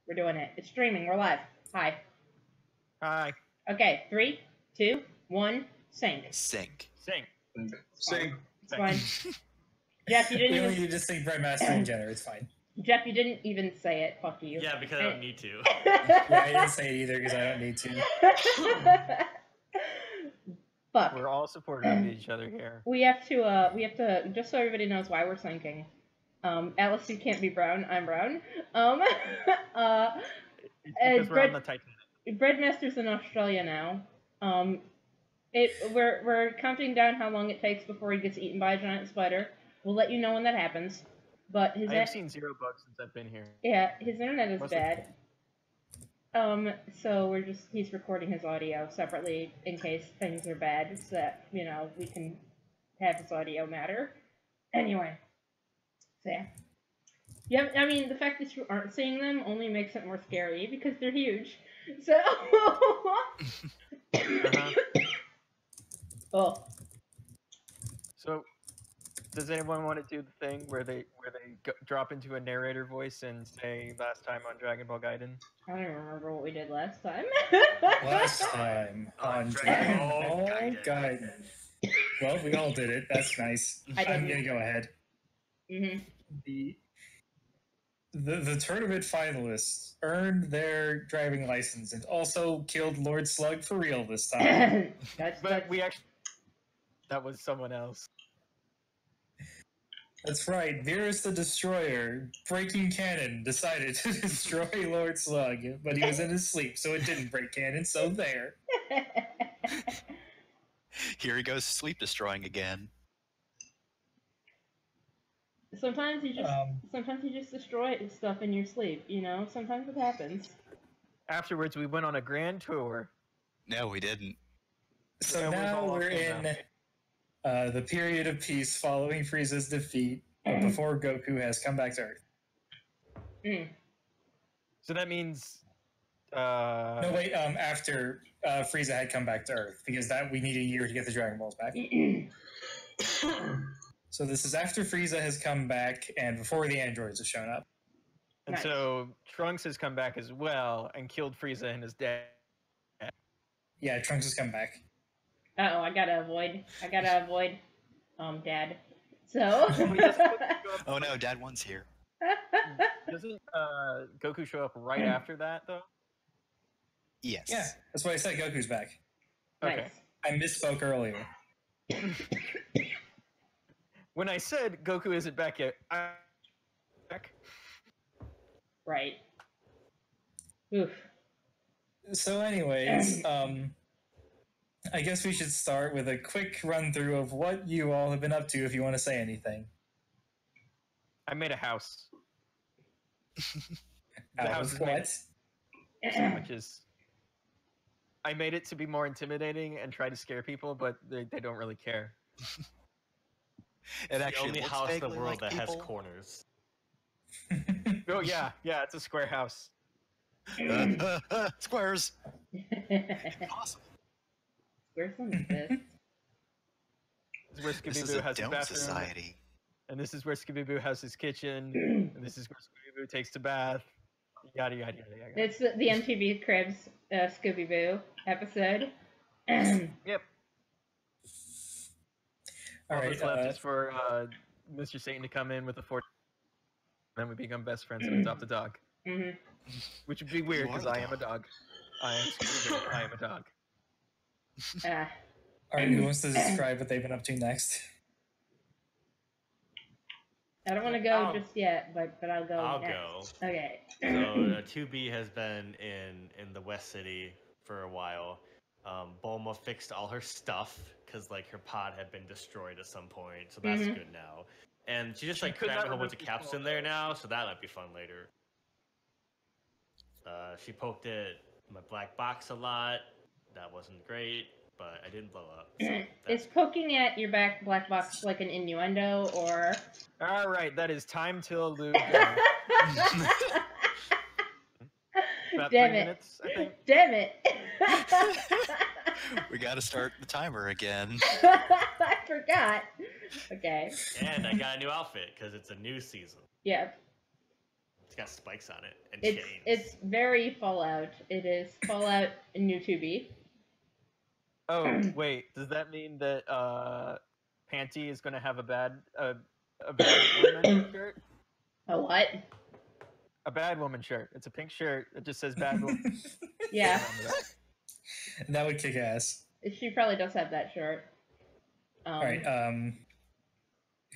We're doing it. It's streaming. We're live. Hi. Hi. Okay, 3, 2, 1, sync. Sync. Sing. Sing. It's fine. Jeff, you didn't We don't even. need to sing Breadmaster in Jenner. It's fine. Jeff, you didn't even say it. Fuck you. Yeah, because I don't need to. Yeah, I didn't say it either because I don't need to. Fuck. We're all supportive of each other here. We have to, just so everybody knows why we're syncing. Alice, you can't be brown. I'm brown. Because we're on the Titanic. Breadmaster's in Australia now. We're counting down how long it takes before he gets eaten by a giant spider. We'll let you know when that happens. But his I've seen 0 bugs since I've been here. yeah, his internet is What's bad. So he's recording his audio separately in case things are bad, so that, you know, we can have his audio matter. Anyway. So yeah. Yeah, I mean, the fact that you aren't seeing them only makes it more scary because they're huge. So Oh. So, does anyone want to do the thing where they drop into a narrator voice and say "last time on Dragon Ball Gaiden"? I don't even remember what we did last time. Last time on Dragon Ball Gaiden. Well, we all did it. That's nice. I'm gonna go ahead. The tournament finalists earned their driving license and also killed Lord Slug for real this time. But we actually that was someone else. That's right. Virus the Destroyer, breaking canon, decided to destroy Lord Slug, but he was in his sleep, so it didn't break canon, so there. Here he goes sleep destroying again. Sometimes you just destroy stuff in your sleep, you know? Sometimes it happens. Afterwards, we went on a grand tour. No, we didn't. So Yeah, now we're in the period of peace following Frieza's defeat, but before Goku has come back to Earth. So that means... No, wait, after Frieza had come back to Earth, because that we need a year to get the Dragon Balls back. So this is after Frieza has come back and before the androids have shown up. And so Trunks has come back as well and killed Frieza and his dad. Yeah, Trunks has come back. Uh-oh, I gotta avoid, Dad. So... Oh no, Dad 1's here. Doesn't Goku show up right after that, though? Yes. Yeah, that's why I said Goku's back. Okay. I misspoke earlier. When I said Goku isn't back yet, I'm back. Right. Oof. So anyways, I guess we should start with a quick run-through of what you all have been up to if you want to say anything. I made a house. Out house of is made- what? Sandwiches. I made it to be more intimidating and try to scare people, but they don't really care. It The actually only looks house in the vaguely world like that has people. corners. Oh yeah, it's a square house. Squares. Awesome. Where's some of this? This is where This is Scooby-Doo a has his dome bathroom, society. and this is where Scooby-Doo has his kitchen, and this is where Scooby-Doo takes a bath. Yada yada yada yada. It's the MTV Cribs Scooby-Boo episode. Yep. All All right. that's left is for Mr. Satan to come in with a fort, and then we become best friends and adopt a dog. Which would be weird You are because the I am a dog. I am Scooby-Doo. I am a dog. All right, who wants to describe what they've been up to next? I don't want to go just yet, but I'll go I'll next. go. Okay. So 2B has been in the West City for a while. Bulma fixed all her stuff because like her pod had been destroyed at some point, so that's good now. And she just like could crammed not a whole bunch of remove caps people. in there now, so that might be fun later. She poked at my black box a lot. That wasn't great, but I didn't blow up. So Is poking at your back black box like an innuendo or? All right, that is time till Luke. About Damn 3 it. minutes, I think. Damn it! We got to start the timer again. I forgot. Okay. And I got a new outfit because it's a new season. Yep. It's got spikes on it and It's chains. it's very Fallout. It is Fallout New 2B. Oh, wait. Does that mean that Panty is going to have a bad woman shirt? A what? A bad woman shirt. It's a pink shirt. It just says bad woman. Yeah, That would kick ass. she probably does have that shirt. All right.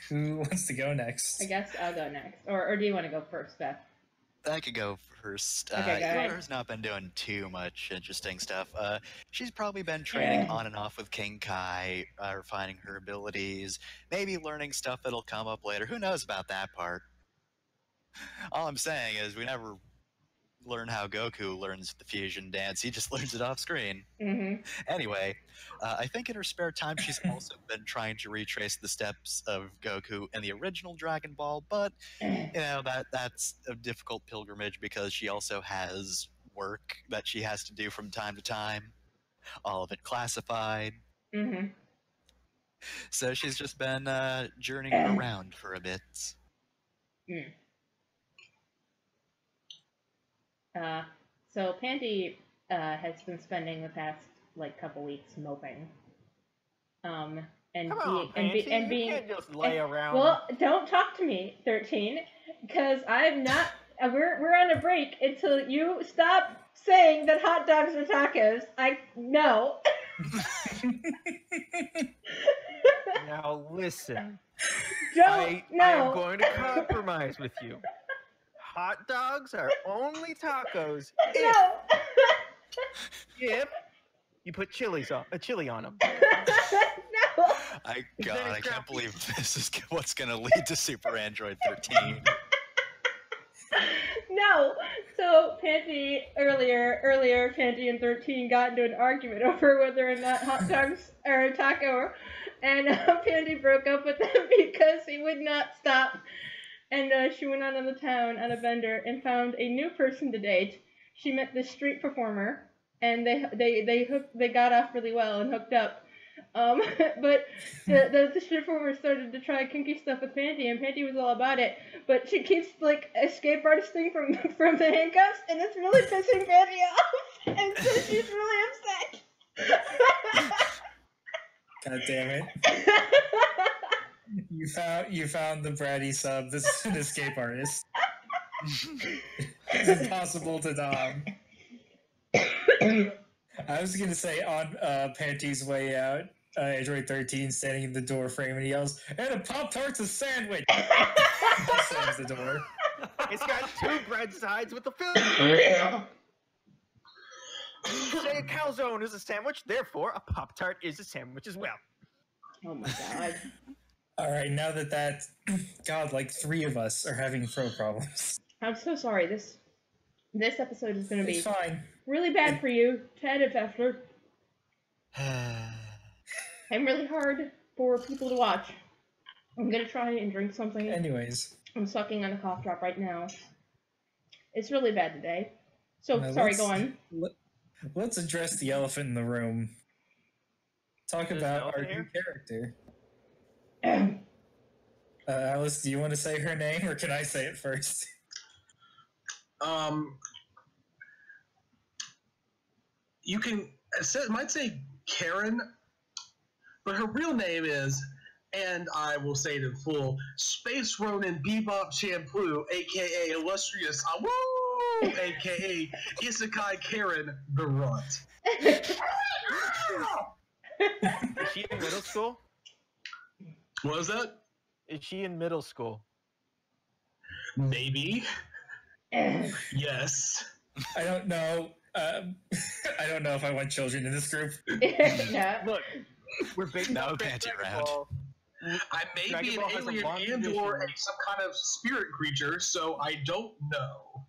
Who wants to go next? I guess I'll go next. Or do you want to go first, Beth? I could go first. Okay, go ahead. Yora's not been doing too much interesting stuff. She's probably been training on and off with King Kai, refining her abilities, maybe learning stuff that'll come up later. Who knows about that part? All I'm saying is we never learn how Goku learns the fusion dance. He just learns it off screen. Mm-hmm. Anyway, I think in her spare time she's also been trying to retrace the steps of Goku in the original Dragon Ball, but you know that's a difficult pilgrimage because she also has work that she has to do from time to time, all of it classified. Mm-hmm. So she's just been journeying around for a bit. So Panty has been spending the past couple weeks moping. And Come on, Panty. You can't just lay around. Well, don't talk to me, 13, because I'm not. We're on a break until you stop saying that hot dogs are tacos. No. Now listen. Don't. No. I am going to compromise with you. Hot dogs are only tacos No. if you put chili on them. No. I can't believe this is what's going to lead to Super Android 13. No. So Panty earlier, Panty and 13 got into an argument over whether or not hot dogs are a taco, and Panty broke up with him because he would not stop. And she went out on the town on a bender and found a new person to date. She met this street performer, and they got off really well and hooked up. But the street performer started to try kinky stuff with Panty, and Panty was all about it. But she keeps escape artisting from the handcuffs, and it's really pissing Panty off, and so she's really upset. God damn it! You found the bratty sub. This is an escape artist. It's impossible to dom. I was gonna say on Panty's way out, Android 13 standing in the door frame and he yells, "And a Pop-Tart's a sandwich!" Slams the door. It's got 2 bread sides with the filling. You say a calzone is a sandwich, therefore a Pop-Tart is a sandwich as well. Oh my god. All right, now that God, 3 of us are having throat problems. I'm so sorry. This episode is going to be It's fine. really bad for you to edit after. And really hard for people to watch. I'm going to try and drink something. Anyways. I'm sucking on a cough drop right now. It's really bad today. So, Now sorry, go on. Let's address the elephant in the room. Talk There's about an our elephant new character. Alice, do you want to say her name, or can I say it first? You can. It might say Karen, but her real name is, and I will say it in full, Space Ronin Bebop Shampoo, aka Illustrious Awoo, aka Isekai Karen the Runt. Is she in middle school? What was that? Is she in middle school? Maybe. Yes. I don't know. I don't know if I want children in this group. Yeah. Look, we're big No enough panty Dragon round. Ball. I may Dragon be an Ball has a alien long and or tradition. some kind of spirit creature, so I don't know.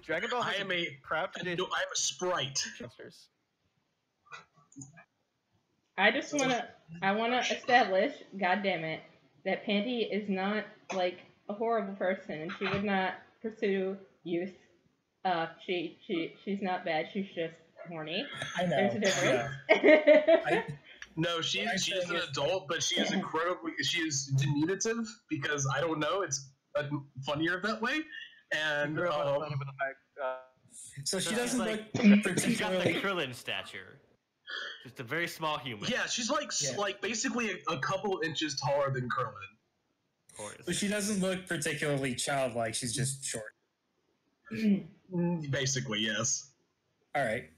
Dragon Ball has I am a proud I'm tradition. a sprite. Sisters. I wanna establish, god damn it, that Panty is not a horrible person and she would not pursue youth. She's not bad, she's just horny. I know. There's a difference. No, she's an adult, but she is she is diminutive because I don't know, it's funnier that way. And grew up on a planet with a high. So she So doesn't she's look like- she's got the particularly. Krillin stature. Just a very small human. yeah, she's like Yeah. like basically a couple inches taller than Krillin. Of course. But she doesn't look particularly childlike. She's just short. Basically, yes. All right,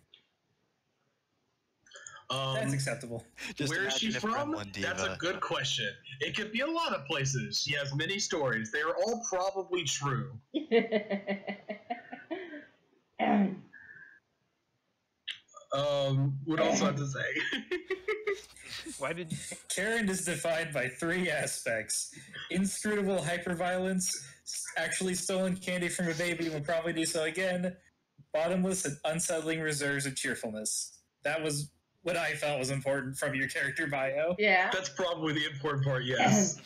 that's Um, acceptable. Just where is she imagine if from? Gremlin That's a Diva- good question. It could be a lot of places. She has many stories. They are all probably true. What else do I have to say? Why did Karen is defined by 3 aspects: inscrutable hyperviolence, actually stolen candy from a baby and will probably do so again, bottomless and unsettling reserves of cheerfulness. That was what I felt was important from your character bio. Yeah. That's probably the important part, yes.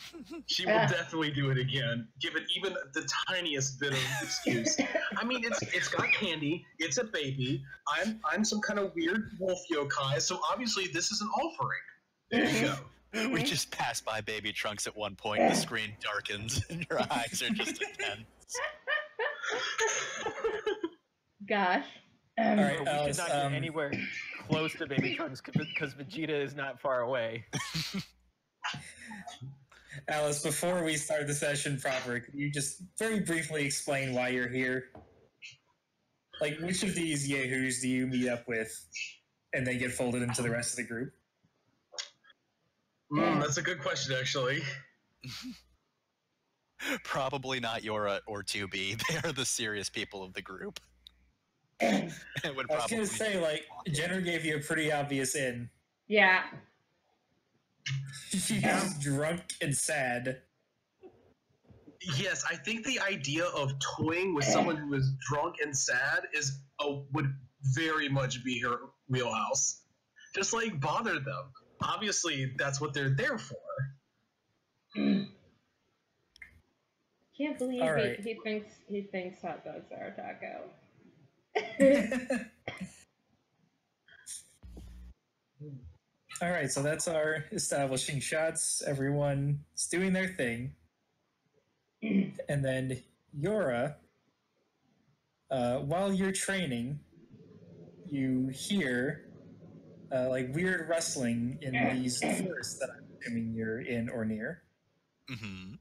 She will definitely do it again, given even the tiniest bit of excuse. I mean, it's got candy, it's a baby, I'm some kind of weird wolf yokai, so obviously this is an offering. There you go. We just passed by Baby Trunks at one point, the screen darkens, and your eyes are just intense. Gosh. All right, we Alice, should not get anywhere close to Baby Trunks because Vegeta is not far away. Alice, before we start the session proper, could you just very briefly explain why you're here? Like, which of these yahoos do you meet up with and then get folded into the rest of the group? That's a good question, actually. Probably not Yora or 2B. They are the serious people of the group. It would I was probably going to say, like, Jenner gave you a pretty obvious in. Yeah. She's drunk and sad. Yes, I think the idea of toying with someone who is drunk and sad would very much be her wheelhouse. Just like bother them. Obviously, that's what they're there for. Can't believe All right. he thinks hot dogs are a taco. All right, so that's our establishing shots. Everyone's doing their thing. And then Yora, while you're training, you hear like weird rustling in these forests that I'm assuming you're in or near. Mm-hmm.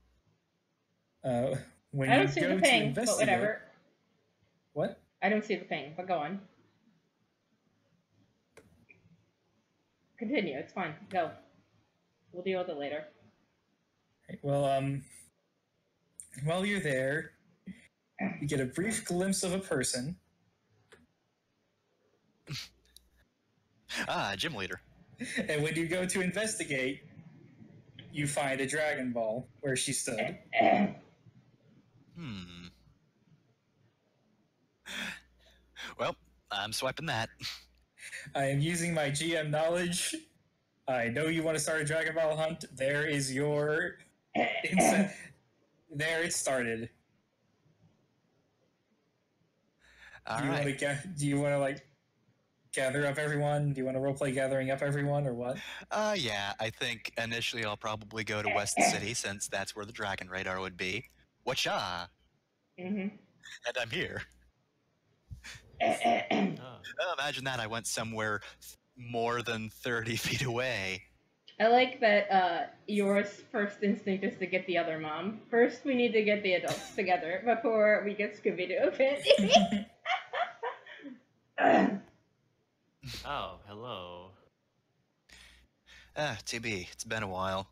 When I you don't see go the to ping, but investigate, whatever. What? I don't see the ping, but go on. Continue, it's fine. Go. We'll deal with it later. Right, well, while you're there, you get a brief glimpse of a person. Gym leader. And when you go to investigate, you find a Dragon Ball where she stood. Well, I'm swiping that. I am using my GM knowledge. I know you want to start a Dragon Ball hunt. There is your insight. There it started. All Do you right. want to do you want to like gather up everyone? Do you want to roleplay gathering up everyone or what? Yeah, I think initially I'll probably go to West City since that's where the Dragon Radar would be. Whatcha? Mm-hmm. And I'm here. Oh. Oh, imagine that. I went somewhere more than 30 feet away. I like that your first instinct is to get the other mom. First, we need to get the adults together before we get Scooby-Doo. Oh, hello. 2B, it's been a while.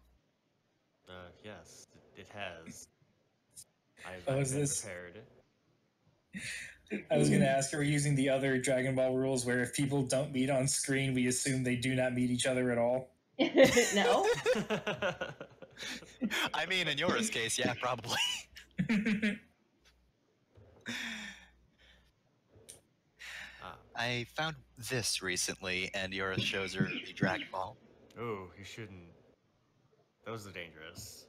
Yes, it has. I've Oh, been is this- prepared. I was going to ask, are we using the other Dragon Ball rules where if people don't meet on screen, we assume they do not meet each other at all? No? I mean, in Yora's case, yeah, probably. I found this recently, and Yora shows her the Dragon Ball. Ooh, you shouldn't. Those are dangerous.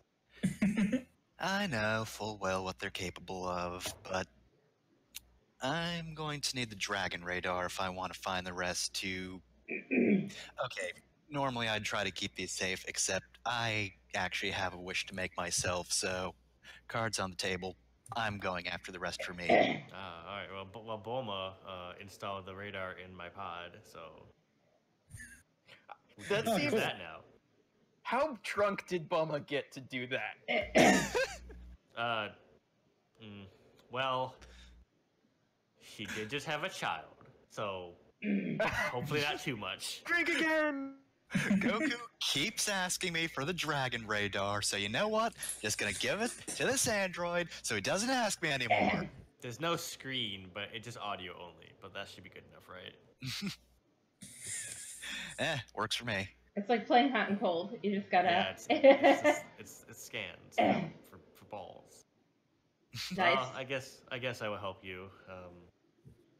I know full well what they're capable of, but I'm going to need the Dragon Radar if I want to find the rest to... Okay, normally I'd try to keep these safe, except I actually have a wish to make myself, so cards on the table. I'm going after the rest for me. All right. Well, Bulma installed the radar in my pod, so we That can seems- do that now. How drunk did Bulma get to do that? Well, she did just have a child, so hopefully not too much. Drink again! Goku keeps asking me for the dragon radar, so you know what? Just gonna give it to this android so he doesn't ask me anymore. There's no screen, but it's just audio only. But that should be good enough, right? Works for me. It's like playing hot and cold. You just gotta. Yeah, it's scans for balls. Nice. Well, I guess I will help you.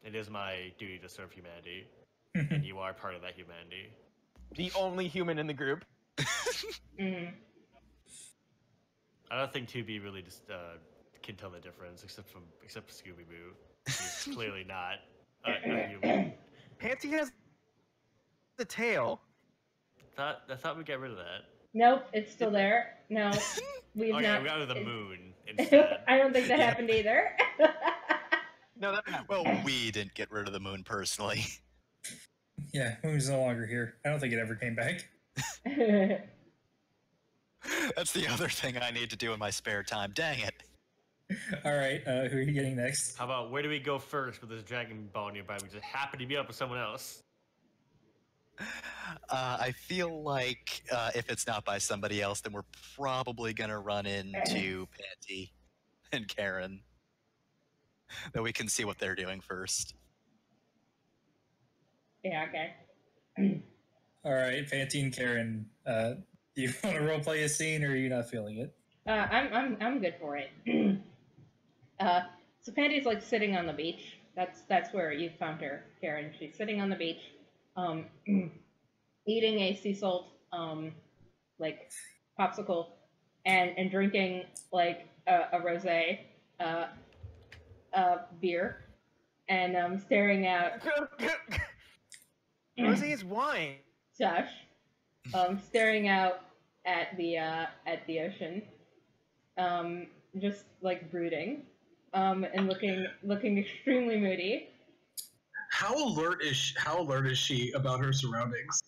It is my duty to serve humanity, and you are part of that humanity. The only human in the group. Mhm. I don't think 2B really just can tell the difference, except for Scooby Boo. He's clearly not a human. Panty has the tail. I thought we got rid of that. Nope, it's still there. No, we've Okay, not. we got rid of the moon instead. I don't think that Yeah. happened either. No, that happened. Well, we didn't get rid of the moon personally. Yeah, Moon's no longer here. I don't think it ever came back. That's the other thing I need to do in my spare time. Dang it. All right, who are you getting next? How about where do we go first with this Dragon Ball nearby? We just happen to be up with someone else. I feel like if it's not by somebody else, then we're probably gonna run into Panty and Karen. Though we can see what they're doing first. Yeah, okay. All right, Panty and Karen. Do you want to roleplay a scene, or are you not feeling it? I'm good for it. So Panty's like sitting on the beach. That's where you found her, Karen. She's sitting on the beach, eating a sea salt like popsicle, and drinking like a rosé beer, and staring out. Rosie is wine. Josh, staring out at the ocean, just like brooding, and looking extremely moody. How alert is she about her surroundings?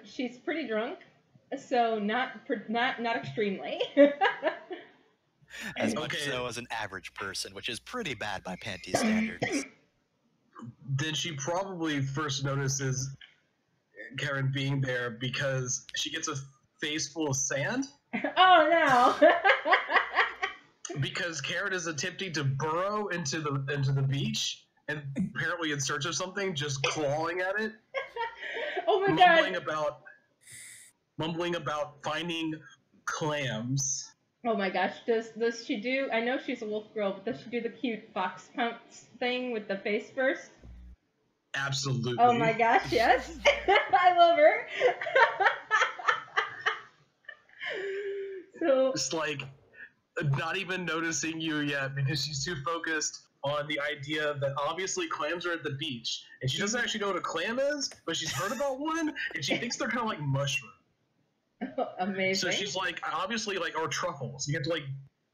She's pretty drunk, so not extremely. As much Okay. so as an average person, which is pretty bad by Panty standards. Then she probably first notices Karen being there because she gets a face full of sand. Oh no! Because Karen is attempting to burrow into the beach and apparently in search of something, just clawing at it, Oh my mumbling about finding clams. Oh my gosh, does she do, I know she's a wolf girl, but does she do the cute fox pounce thing with the face first? Absolutely. Oh my gosh, yes! I love her! So, Just like not even noticing you yet because she's too focused on the idea that obviously clams are at the beach and she doesn't actually know what a clam is, but she's heard about one and she thinks they're kind of like mushrooms. amazing. So she's like, obviously, like, or truffles. You have to like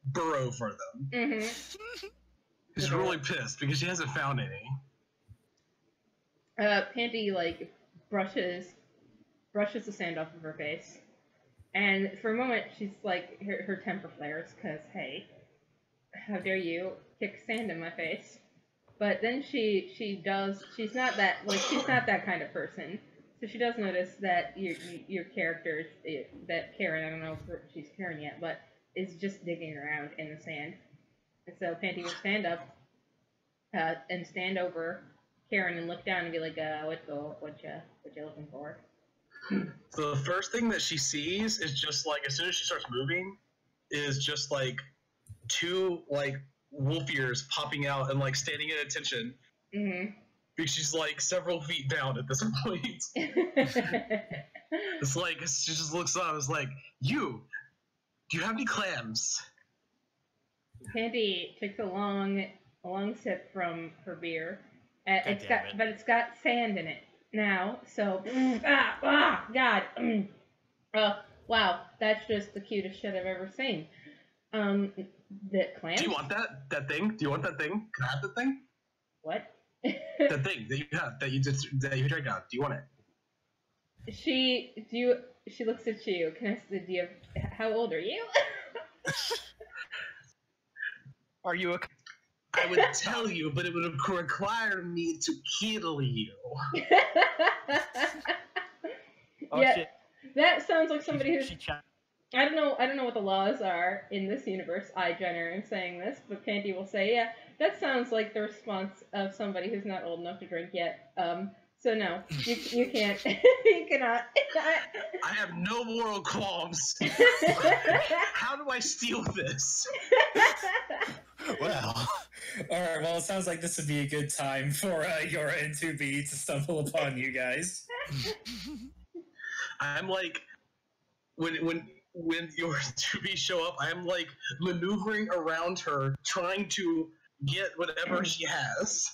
burrow for them. Mm-hmm. She's really pissed because she hasn't found any. Panty, like, brushes the sand off of her face. And for a moment, she's like, her temper flares, because, hey, how dare you kick sand in my face? But then she's not that kind of person. So she does notice that your character, that Karen, I don't know if she's Karen yet, but is just digging around in the sand. And so Panty will stand up and stand over Karen and look down and be like, what you looking for? So the first thing that she sees is just like, as soon as she starts moving, is just like two like wolf ears popping out and like standing at attention. Mm-hmm. Because she's like several feet down at this point. It's like, she just looks up, it's like, do you have any clams? Panty takes a long sip from her beer. God It's got sand in it now, so God. Wow, that's just the cutest shit I've ever seen. The clan? Do you want that thing? Do you want that thing? Can I have the thing? What? The thing that you have that you tried out. Do you want it? She looks at you. Can I say, how old are you? Are you a? I would tell you, but it would require me to kill you. Oh yeah, shit! that sounds like somebody who's. She cha- I don't know what the laws are in this universe. Jenner, am saying this, but Panty will say, yeah, that sounds like the response of somebody who's not old enough to drink yet. So no, you can't, you cannot. I have no moral qualms. How do I steal this? Well, Alright, well, it sounds like this would be a good time for Yora and 2B to stumble upon you guys. I'm like, when your 2B show up, I'm like maneuvering around her, trying to get whatever she has.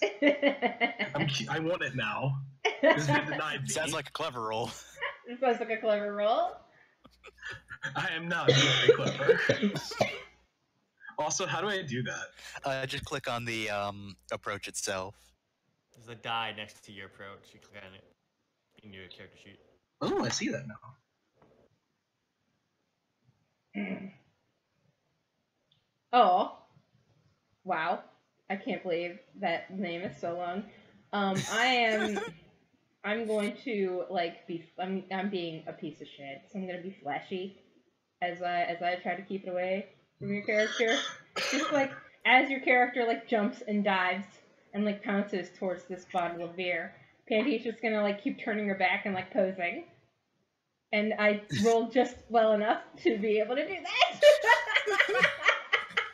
I want it now. It's been denied me. sounds like a clever roll. It sounds like a clever roll. I am not very clever. Also, how do I do that? Just click on the approach itself. There's a die next to your approach. You click on it in your character sheet. Oh, I see that now. Oh, wow! I can't believe that name is so long. I'm going to I'm being a piece of shit, so I'm gonna be flashy as I try to keep it away from your character. Just like as your character jumps and dives and pounces towards this bottle of beer, Panty's just gonna keep turning her back and posing. And I rolled just well enough to be able to do that.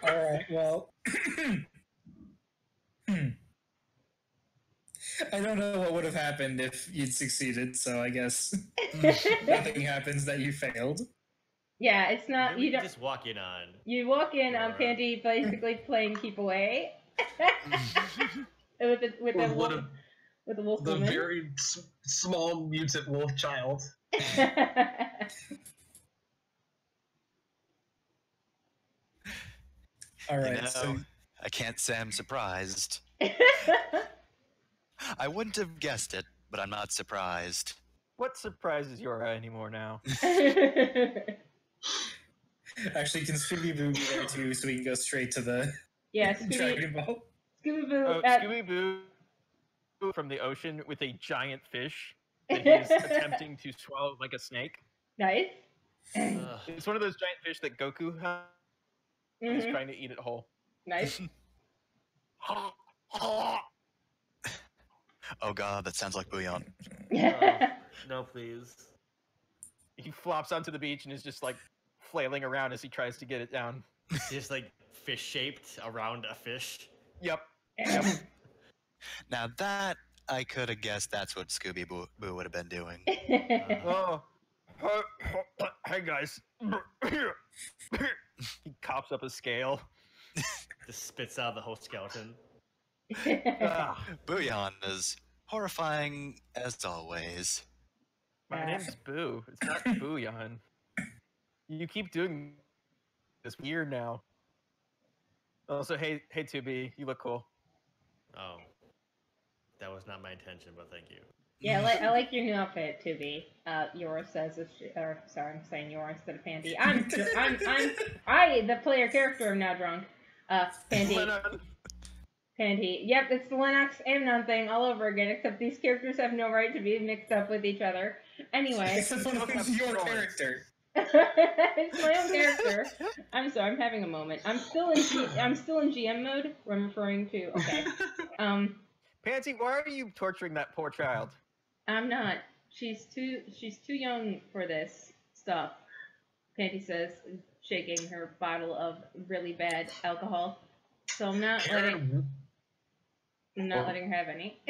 Alright, well... I don't know what would have happened if you'd succeeded, so I guess nothing happens that you failed. Yeah, it's not. Maybe You don't. just walk in on. You walk in on Or- Panty basically playing keep away with the wolf The woman. very small mutant wolf child. Alright, You know, so... I can't say I'm surprised. I wouldn't have guessed it, but I'm not surprised. What surprises Yora anymore now? Actually, can Scooby Boo be there too, so we can go straight to the Yeah, Dragon Ball? Scooby Boo. Oh, Scooby Boo from the ocean with a giant fish that he is attempting to swallow like a snake. Nice. Ugh. It's one of those giant fish that Goku has. He's Mhm. trying to eat it whole. Nice. Oh god, that sounds like bouillon. No, please. He flops onto the beach and is just flailing around as he tries to get it down. Just fish shaped around a fish. Yep. Now that I could have guessed that's what Scooby Boo would have been doing. Oh, hey guys. He cops up a scale. Just spits out the whole skeleton. Ah, Bouillon is horrifying as always. my name's Boo. It's not Bouillon. You keep doing this weird now. Also, hey 2B, you look cool. Oh. That was not my intention, but thank you. Yeah, I like your new outfit, Tubi. Yora says, I'm saying Yora instead of Pandy. I, the player character, am now drunk. Pandy. Pandy. Yep, it's the Lennox Amnon thing all over again, except these characters have no right to be mixed up with each other. Anyway. Except one of them's your character. It's my own character. I'm sorry, I'm having a moment. I'm still in GM mode, where I'm referring to, okay. Pansy, why are you torturing that poor child? I'm not. She's too young for this stuff. Panty says, shaking her bottle of really bad alcohol. So I'm not letting her have any.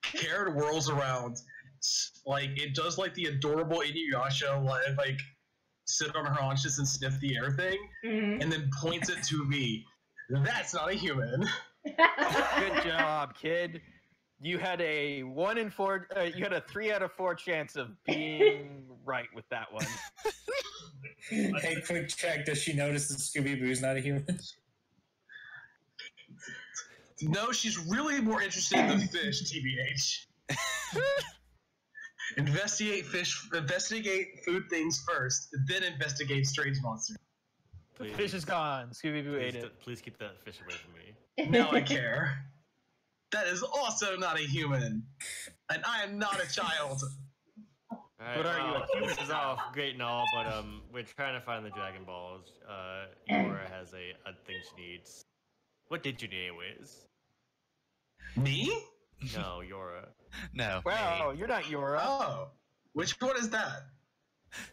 Karen whirls around, it does the adorable Inuyasha sit on her haunches and sniff the air thing, and then points it to me. That's not a human. Good job, kid. You had a 1 in 4. You had a 3 out of 4 chance of being right with that one. Hey, quick check. Does she notice that Scooby-Doo's not a human? No, she's really more interested in the fish, TBH. Investigate food things first, then investigate strange monsters. The fish is gone. Scooby-Doo ate it. Please keep that fish away from me. Now I care. That is also not a human. And I am not a child. Alright, What are you, a human? this is all great and all, but we're trying to find the Dragon Balls. Yora has a thing she needs. What did you need anyways? Me? No, Yora. No. Wow, you're not Yora. Oh. Which one is that?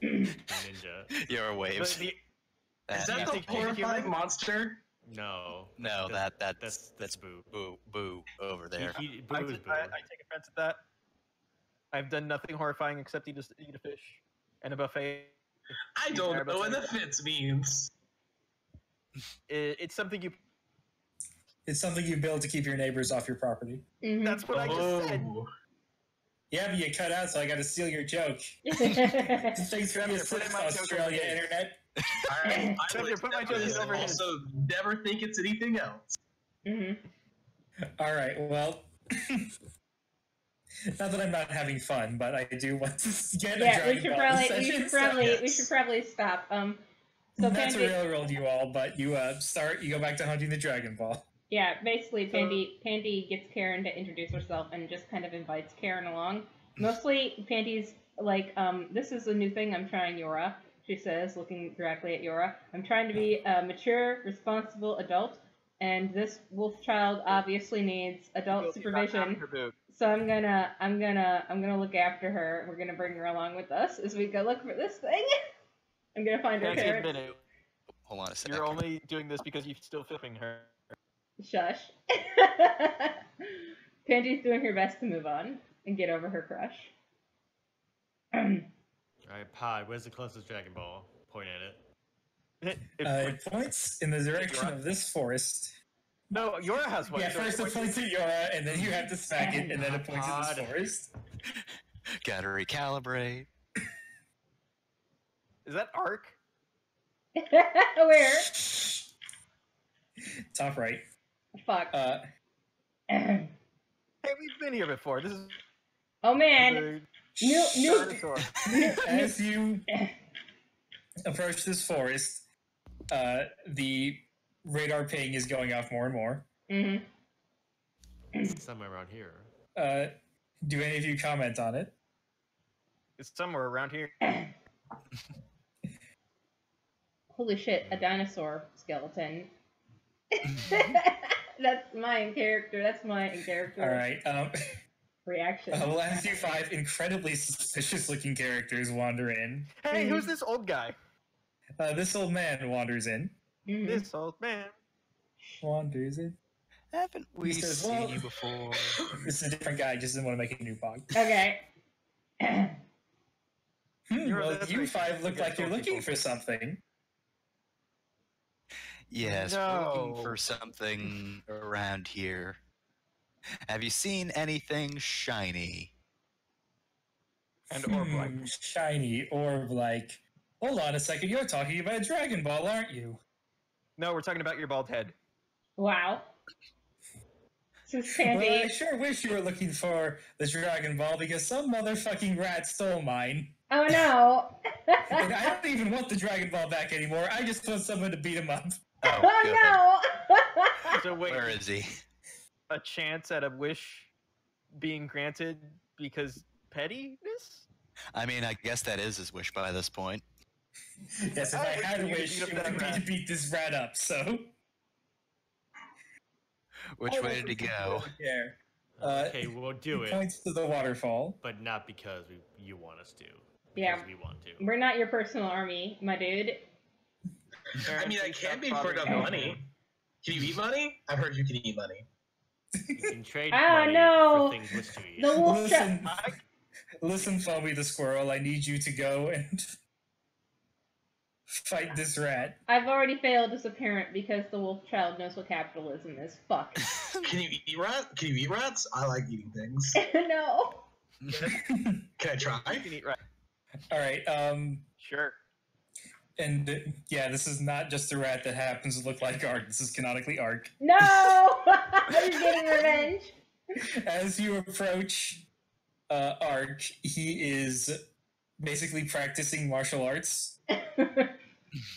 Ninja. Your waves. The- Is you that the think he's horrifying human? monster? No. No, that's that's Boo. Boo over there. Boo is Boo. I take offense at that. I've done nothing horrifying except eat a fish and a buffet. I don't know what the fits means. It's something you. It's something you build to keep your neighbors off your property. Mhm. That's what I just said. Oh. Yeah, but you cut out, so I got to steal your joke. Mhm. Thanks for the put in assist, my joke Australia over here. internet. I Trevor, would put my accept joke this over and his. also never think it's anything else. All right, well, not that I'm not having fun, but I do want to get a Yeah, we Dragon should Ball probably session, so we yes. should probably stop. So That's Pandy, a railroad you all, but you you go back to hunting the Dragon Ball. yeah, basically Pandy gets Karen to introduce herself and just kind of invites Karen along. Mostly Pandy's like, this is a new thing I'm trying, Yora. She says, looking directly at Yora. I'm trying to be a mature, responsible adult, and this wolf child obviously needs adult supervision. So I'm gonna look after her. We're gonna bring her along with us as we go look for this thing. I'm gonna find her Nancy, parents. admit it. Hold on a second. You're only doing this because you're still flipping her. Shush. Pandy's doing her best to move on and get over her crush. Alright, Pod, where's the closest Dragon Ball? Point at it. It points in the direction of this forest. No, Yora has one. Yeah, so first it points at Yora, and then you have to smack it, and then it points at this forest. Gotta recalibrate. Is that Ark? Where? Top right. Fuck. Hey, we've been here before. This is Oh man. the New dinosaur. As you approach this forest, the radar ping is going off more and more. Somewhere around here. Do any of you comment on it? It's somewhere around here. Holy shit, a dinosaur skeleton. That's my in character. That's my in character All right. reaction. Last you 5 incredibly suspicious-looking characters wander in. Hey, who's this old guy? This old man wanders in. This old man. Wanders in. Haven't we He says, seen well- you before? This is a different guy. Just didn't want to make a new bog. Okay. You're- Well, that's you right. 5 look You like guys you're old looking people. for something. Yes, we're No. looking for something around here. Have you seen anything shiny? And orb-like. Shiny orb-like. Hold on a second. You're talking about Dragon Ball, aren't you? No, we're talking about your bald head. Wow. This is Well, I Pandy. sure wish you were looking for the Dragon Ball because some motherfucking rat stole mine. Oh no. And I don't even want the Dragon Ball back anymore. I just want someone to beat him up. Oh, good. Oh no. So wait, Where is he? a chance at a wish being granted because pettiness? I mean, I guess that is his wish by this point. Yes, if I I wish had a you could wish, beat up it would that be rat. to beat this rat up, so... Which way did he go? Yeah. Okay, we'll do He it, points to the waterfall. but not because you want us to. Yeah. Because we want to. We're not your personal army, my dude. I mean, I can be for enough money. Can you eat money? I've heard you can eat money. You can trade Ah, money no. for things listed to eat. The wolf Listen, trap. listen, Foamy the squirrel, I need you to go and fight this rat. I've already failed as a parent because the wolf child knows what capitalism is. Fuck. Can you eat rat? Can you eat rats? I like eating things. No. Can I try? You can eat right. All right. Sure. And yeah, this is not just a rat that happens to look like Ark. This is canonically Ark. No! He's getting revenge. As you approach Ark, he is basically practicing martial arts.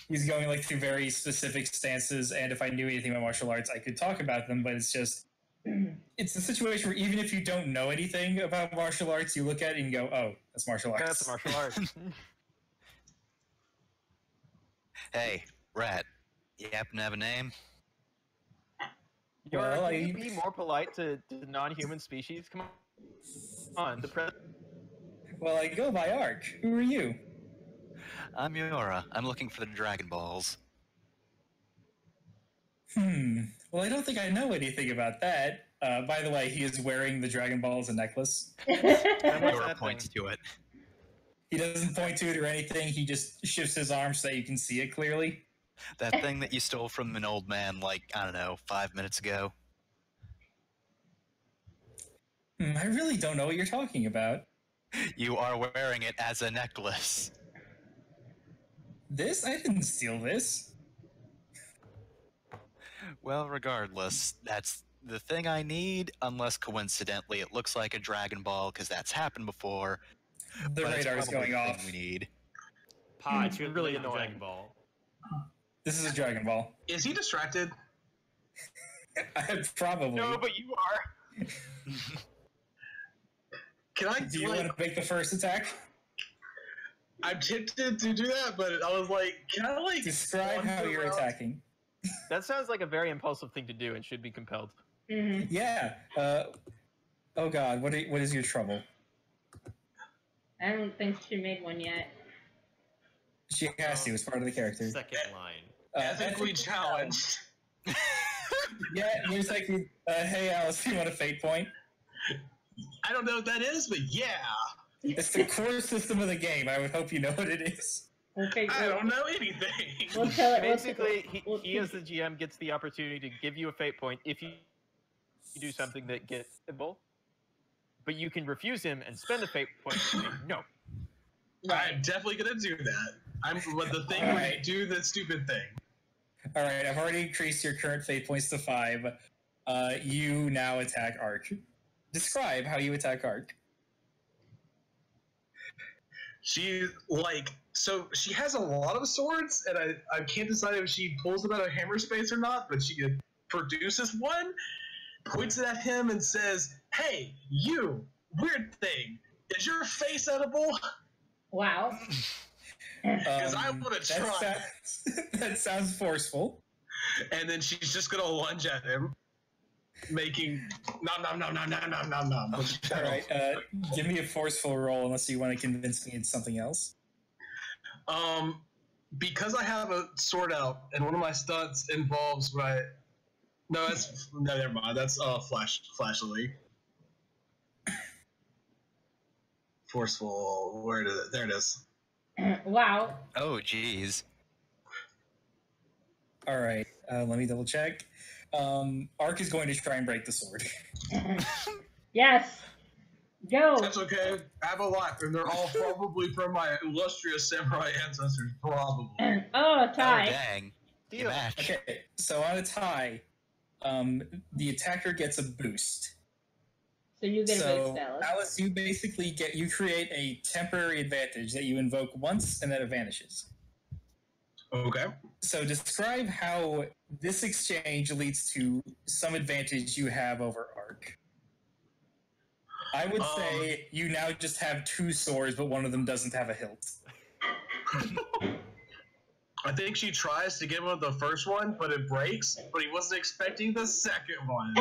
He's going like through very specific stances, and if I knew anything about martial arts, I could talk about them, but it's just... It's a situation where even if you don't know anything about martial arts, you look at it and go, oh, that's martial arts. That's martial arts. Hey, rat. You happen to have a name? Well, Can you be more polite to non-human species? Come on. Well, I go by Ark. Who are you? I'm Yora. I'm looking for the Dragon Balls. Well, I don't think I know anything about that. By the way, he is wearing the Dragon Ball as a necklace. Yora points to it. He doesn't point to it or anything. He just shifts his arm so that you can see it clearly. That thing that you stole from an old man, like, I don't know, 5 minutes ago. I really don't know what you're talking about. You are wearing it as a necklace. This? I didn't steal this. Well, regardless, that's the thing I need, unless coincidentally it looks like a Dragon Ball, because that's happened before. The but it's radar is probably going the thing off. we need. Pod, Really really annoying. Dragon Ball. This is a Dragon Ball. Is he distracted? Probably. No, but you are. Can I Do you want to make the first attack? I'm tempted to do that, but I was like, can I like Describe how wander you're around? attacking. That sounds like a very impulsive thing to do and should be compelled. Mhm. Yeah. Oh God, what is your trouble? I don't think she made one yet. She has to. It's part of the character. Second line. Ethically challenged. Yeah, there's like, hey Alice, you want a fate point? I don't know what that is, but yeah. It's the core system of the game. I would hope you know what it is. Okay, I don't know anything. We'll tell it. Basically, we'll he as the GM gets the opportunity to give you a fate point if you do something that gets impossible, but you can refuse him and spend the fate point. And say, no. I'm definitely gonna do that. But the thing where you do the stupid thing. All right, I've already increased your current fate points to 5. You now attack Ark. Describe how you attack Ark. She so she has a lot of swords, and I can't decide if she pulls them out of hammer space or not, but she produces one, points it at him, and says, "Hey, you weird thing, is your face edible? Wow. Because I want to try." That sounds forceful. And then she's just gonna lunge at him, making nom nom nom nom nom nom nom nom. All right, give me a forceful roll unless you want to convince me it's something else. Because I have a sword out, and one of my stunts involves no, never mind. That's flashily. Forceful. Where did it? There it is. Wow. Oh, geez. All right, let me double check. Ark is going to try and break the sword. Yes. Go. That's okay. I have a lot, and they're all probably from my illustrious samurai ancestors. Probably. Oh, Oh, tie. dang. You Deal. match. Okay, so on a tie, the attacker gets a boost. So you get a So, boost, Alice. Alice, you create a temporary advantage that you invoke once and then it vanishes. Okay. So describe how this exchange leads to some advantage you have over Ark. I would say you now just have 2 swords, but one of them doesn't have a hilt. I think she tries to give him the first one, but it breaks. But he wasn't expecting the second one.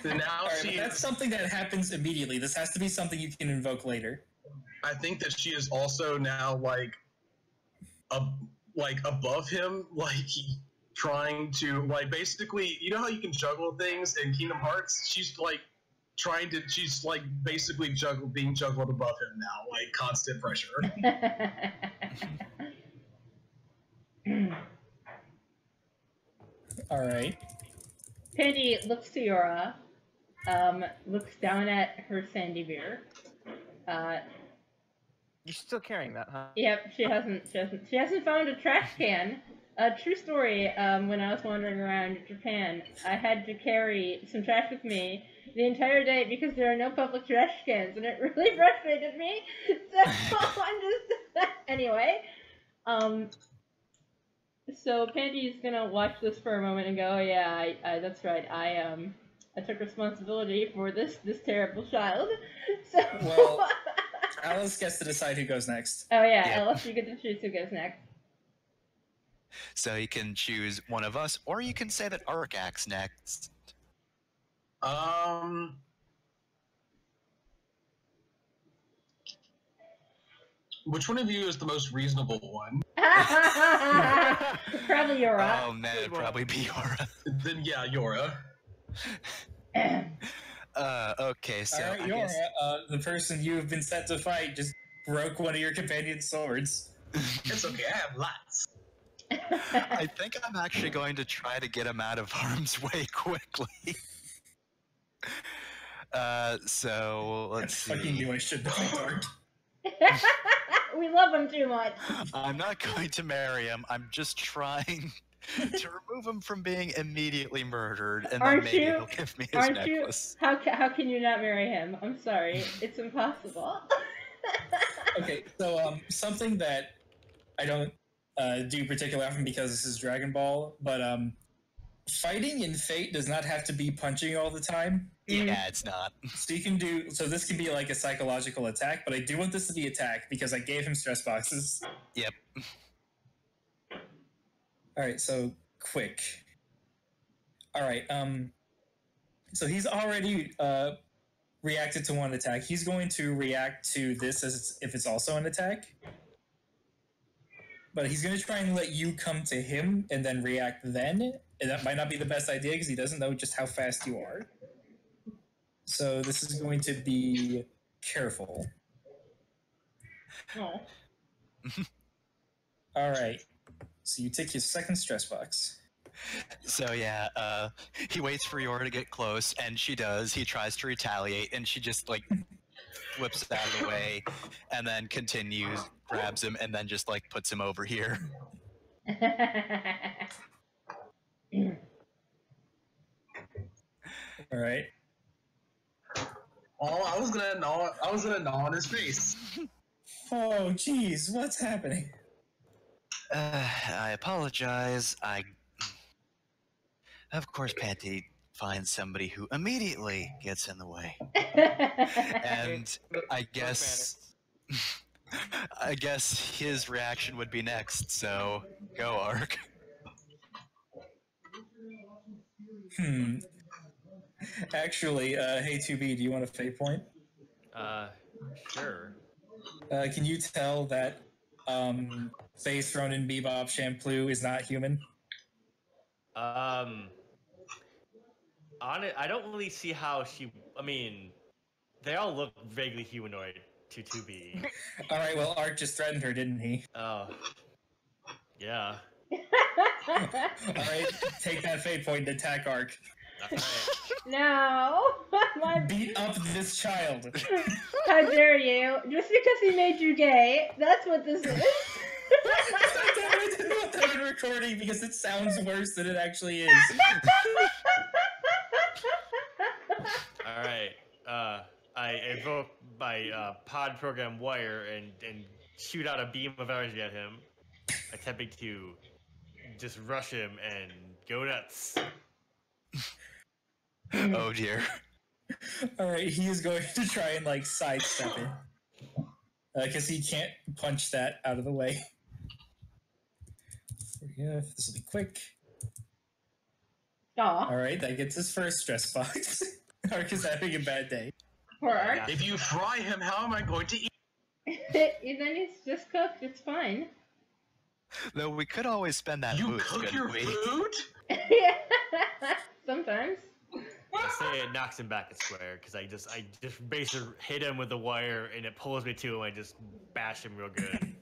And now All right, but that's something that happens immediately. This has to be something you can invoke later. I think that she is also now above him, trying to basically, you know how you can juggle things in Kingdom Hearts? She's basically being juggled above him now, constant pressure. All right. Pandy looks to Yora, looks down at her sandy beer. You're still carrying that, huh? Yep, she hasn't found a trash can. True story. When I was wandering around Japan, I had to carry some trash with me the entire day because there are no public trash cans, and it really frustrated me. So I'm just anyway. So Pandy's gonna watch this for a moment and go, "Oh yeah, I that's right. I took responsibility for this terrible child." So. Well, Alice gets to decide who goes next. Oh yeah, Yep. Alice, you get to choose who goes next. So you can choose one of us, or you can say that Ark acts next. Which one of you is the most reasonable one? Probably Yora. Oh man, it'd probably be Yora. Then yeah, Yora. Okay, so All right, I Yora, guess the person you have been set to fight just broke one of your companion's swords. It's okay, I have lots. I think I'm actually going to try to get him out of harm's way quickly. So let's I fucking see. knew I shouldn't have dark. We love him too much. I'm not going to marry him. I'm just trying to remove him from being immediately murdered, and then Aren't maybe you- he'll give me his Aren't necklace. you? How can you not marry him? I'm sorry, it's impossible. Okay, so something that I don't do particularly often because this is Dragon Ball, but fighting in Fate does not have to be punching all the time. Yeah, it's not. So you can do so. This can be like a psychological attack, but I do want this to be attack because I gave him stress boxes. Yep. All right, so quick. All right, so he's already reacted to one attack. He's going to react to this as if it's also an attack. But he's going to try and let you come to him and then react then. And that might not be the best idea because he doesn't know just how fast you are. So this is going to be careful. Oh. All right. So you take your second stress box. So yeah, he waits for Yora to get close, and she does. He tries to retaliate, and she just like flips out of the way, and then continues, grabs him, and then just like puts him over here. All right. Oh, I was gonna gnaw on his face. Oh, geez, what's happening? I apologize. Of course, Panty finds somebody who immediately gets in the way, and I guess his reaction would be next. So go, Ark. Actually, hey 2B, do you want a fate point? Sure. Can you tell that Face Ronin Bebop Shampoo is not human? On it, I don't really see how she. I mean, they all look vaguely humanoid to 2B. All right, well, Ark just threatened her, didn't he? Oh, yeah. All right, take that fate point and attack Ark. That's right. No. Beat up this child. How dare you? Just because he made you gay, that's what this is. I didn't want that in recording because it sounds worse than it actually is. All right. I invoke my pod program wire and shoot out a beam of energy at him, attempting to just rush him and go nuts. Oh dear. All right, he is going to try and like sidestep it because he can't punch that out of the way. Yeah, this will be quick. Aw, All right, that gets his first stress box. Ark is having a bad day. poor Ark. If you fry him, how am I going to eat? Then it's just cooked. It's fine. Though we could always spend that You boost, cook couldn't your we? food? Yeah. Sometimes. I say it knocks him back a square because I just basically hit him with the wire and it pulls me to him. I just bash him real good.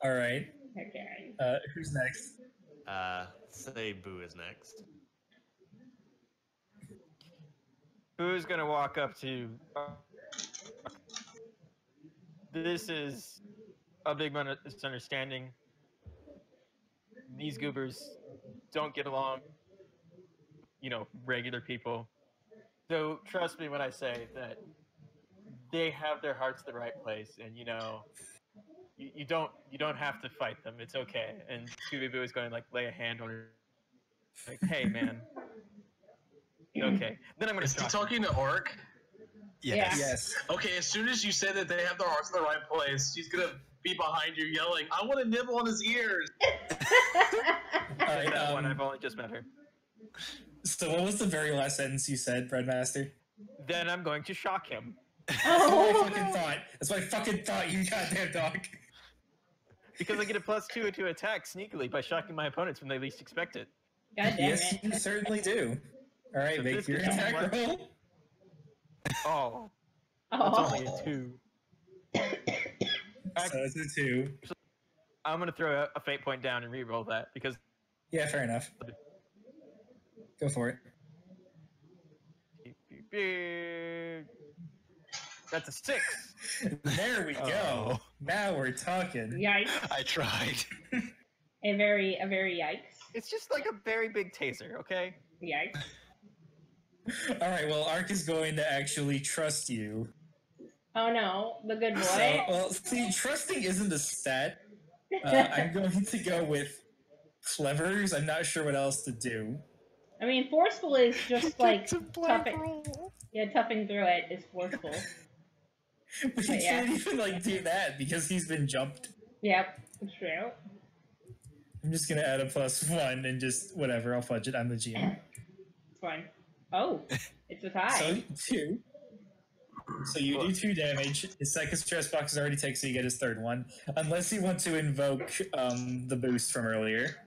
All right. Okay. Who's next? Say Boo is next. Who's gonna walk up to? This is a big misunderstanding. These goobers don't get along. Regular people. So trust me when I say that they have their hearts the right place, and you don't have to fight them. It's okay. And Scooby Boo is going to lay a hand on her, like, hey man, okay. Then I'm going Is to he talking to Orc? Yes. Yes. Okay, as soon as you say that they have their hearts in the right place, she's gonna be behind you yelling, I want to nibble on his ears! All right. that one. I've only just met her. So what was the very last sentence you said, Breadmaster? Then I'm going to shock him. That's what I fucking thought. That's what I fucking thought, you goddamn dog. Because I get a +2 to attack sneakily by shocking my opponents when they least expect it. God damn Yes, it. you certainly do. All right, So make this your gets attack what? roll. Oh, that's Oh. only a 2. So it's a 2. I'm going to throw a fate point down and re-roll that because Yeah, fair enough. Go for it. that's a 6. There we go. Oh. Now we're talking. Yikes. I tried. A very yikes. It's just like a very big taser, okay? Yikes. All right, well, Ark is going to actually trust you. Oh no, the good boy. So, well, see, trusting isn't a stat. I'm going to go with clevers. I'm not sure what else to do. I mean, forceful is just like It's a blank toughing. roll. Yeah, toughing through it is forceful. But he Yeah. can't even do that because he's been jumped. Yep, it's true. I'm just gonna add a +1 and just whatever. I'll fudge it. I'm the GM. It's fine. Oh, it's a tie. So 2. So you do 2 damage. His second stress box is already taken, so you get his third one. Unless you want to invoke the boost from earlier.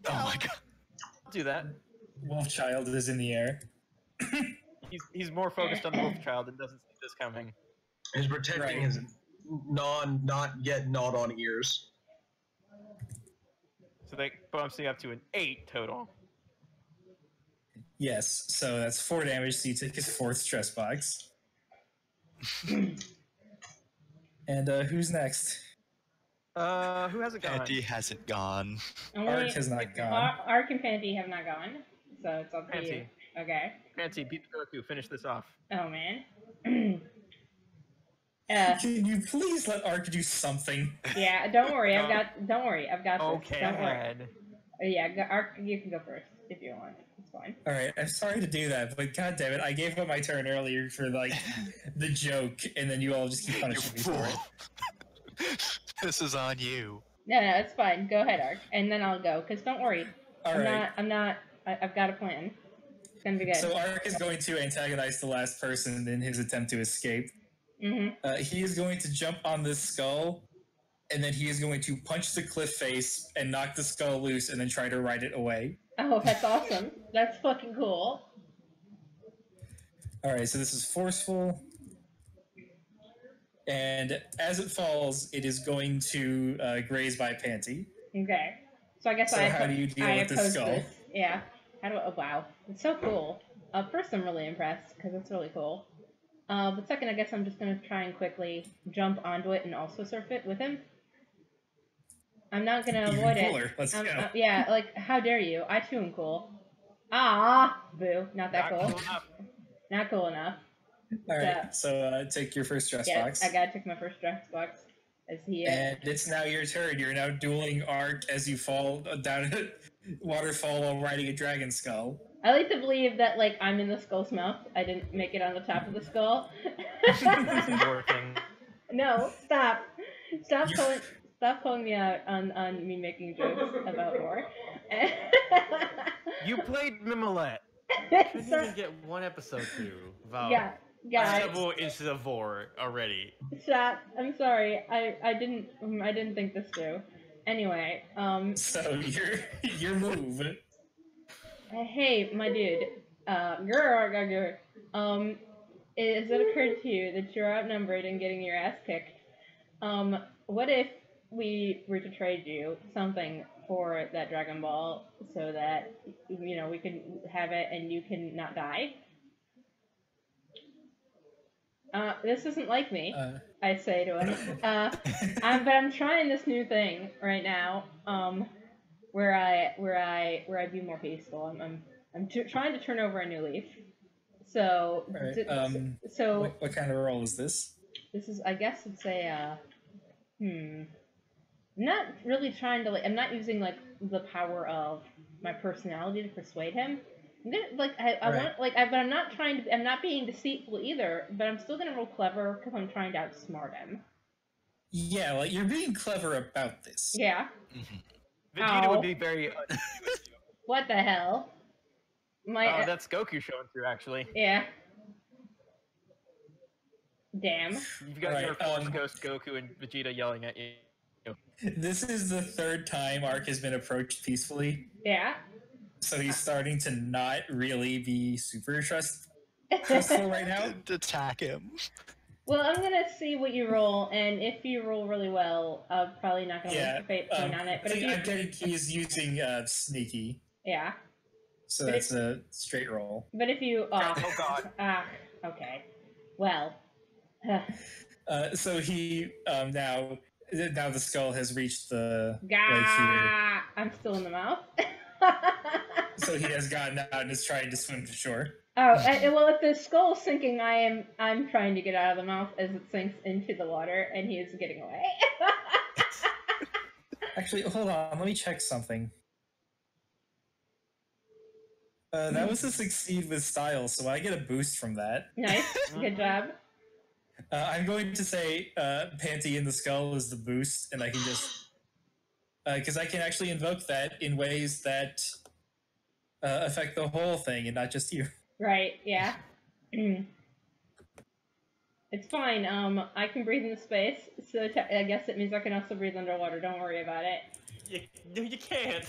Oh my god. I'll do that. Wolfchild is in the air. He's more focused on the wolf child and doesn't see this coming. He's protecting Right. his not yet gnawed on ears. So that bumps me up to an 8 total. Yes, so that's 4 damage, so you take his 4th stress box. And who's next? Who hasn't gone? Andy hasn't gone. Ark has not gone. Ark and Panty have not gone, so it's up to you. Fancy. Okay. Fancy, beat the Goku. Finish this off. Oh man. Can you please let Ark do something? Yeah, don't worry. I've got this. Okay, Don't worry. ahead. Yeah, Ark, you can go first if you want. It's fine. All right, I'm sorry to do that, but god damn it, I gave up my turn earlier for the joke, and then you all just keep You punishing me for fool. it. This is on you. No, it's fine. Go ahead, Ark, and then I'll go. Cause don't worry, All right. I've got a plan. It's gonna be good. So Ark is going to antagonize the last person in his attempt to escape. He is going to jump on this skull, and then he is going to punch the cliff face and knock the skull loose, and then try to ride it away. Oh, that's awesome. That's fucking cool. All right, so this is forceful, and as it falls, it is going to graze by Panty. Okay. So I guess So how do you deal with this oppose skull? this. Yeah. How do I, oh wow, it's so cool. First, I'm really impressed because it's really cool. But second, I guess I'm just gonna try and quickly jump onto it and also surf it with him. I'm not gonna Even avoid cooler. it. Let's go. Yeah, like how dare you? I too am cool. Ah, boo, not that Not cool. cool enough. Not cool enough. All right, so take your first stress Yeah, box. I gotta take my first stress box. As he. And it's now your turn. You're now dueling Ark as you fall down a waterfall while riding a dragon skull. I like to believe that like I'm in the skull's mouth. I didn't make it on the top of the skull. Working. No, stop. Stop calling me out on me making jokes about war. You played Mimolette. Couldn't So- even get one episode through without yeah, guys, several inches of vor already. stop. I'm sorry. I didn't think this through. Anyway, So your move. hey, my dude, has it occurred to you that you're outnumbered and getting your ass kicked? What if we were to trade you something for that Dragon Ball so that, we can have it and you can not die. This isn't like me, I say to him. But I'm trying this new thing right now, where I be more peaceful. I'm trying to turn over a new leaf. So, right, what kind of role is this? This is, I guess it's a, I'm not really trying to, I'm not using, the power of my personality to persuade him. I'm gonna, I Right. want, but I'm not I'm not being deceitful either, but I'm still gonna roll clever because I'm trying to outsmart him. Yeah, you're being clever about this. Yeah. Vegeta Ow. would be very. What the hell? Oh, that's Goku showing through, actually. Yeah. Damn. You've got your Force Ghost Goku and Vegeta yelling at you. This is the third time Ark has been approached peacefully. Yeah. So he's starting to not really be super trustful right now. Attack him. Well, I'm gonna see what you roll, and if you roll really well, I'm probably not gonna waste a fate point on it. But if I'm getting he's using sneaky. Yeah. So that's a straight roll. But if you Oh God. Okay. Well. So he now the skull has reached the Gah! I'm still in the mouth. So he has gotten out and is trying to swim to shore. Oh, well, if the skull's sinking, I'm trying to get out of the mouth as it sinks into the water, and he is getting away. Actually, hold on. Let me check something. That was a succeed with style, so I get a boost from that. Nice. Good job. I'm going to say Panty in the Skull is the boost, and I can just... Because I can actually invoke that in ways that affect the whole thing and not just you. Right, yeah. It's fine. I can breathe in the space, so I guess it means I can also breathe underwater. Don't worry about it. No, you can't.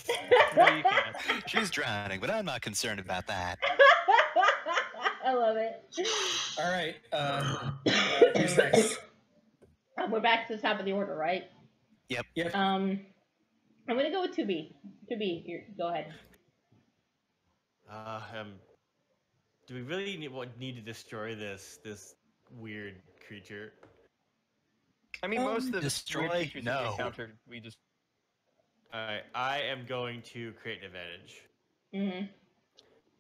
No, you can't. She's drowning, but I'm not concerned about that. I love it. All right. Who's next? We're back to the top of the order, right? Yep. I'm gonna go with 2B. 2B, go ahead. Do we really need to destroy this weird creature? I mean, most of the destroy? weird creatures we No. encountered, we just. Alright, I am going to create an advantage. Mm-hmm.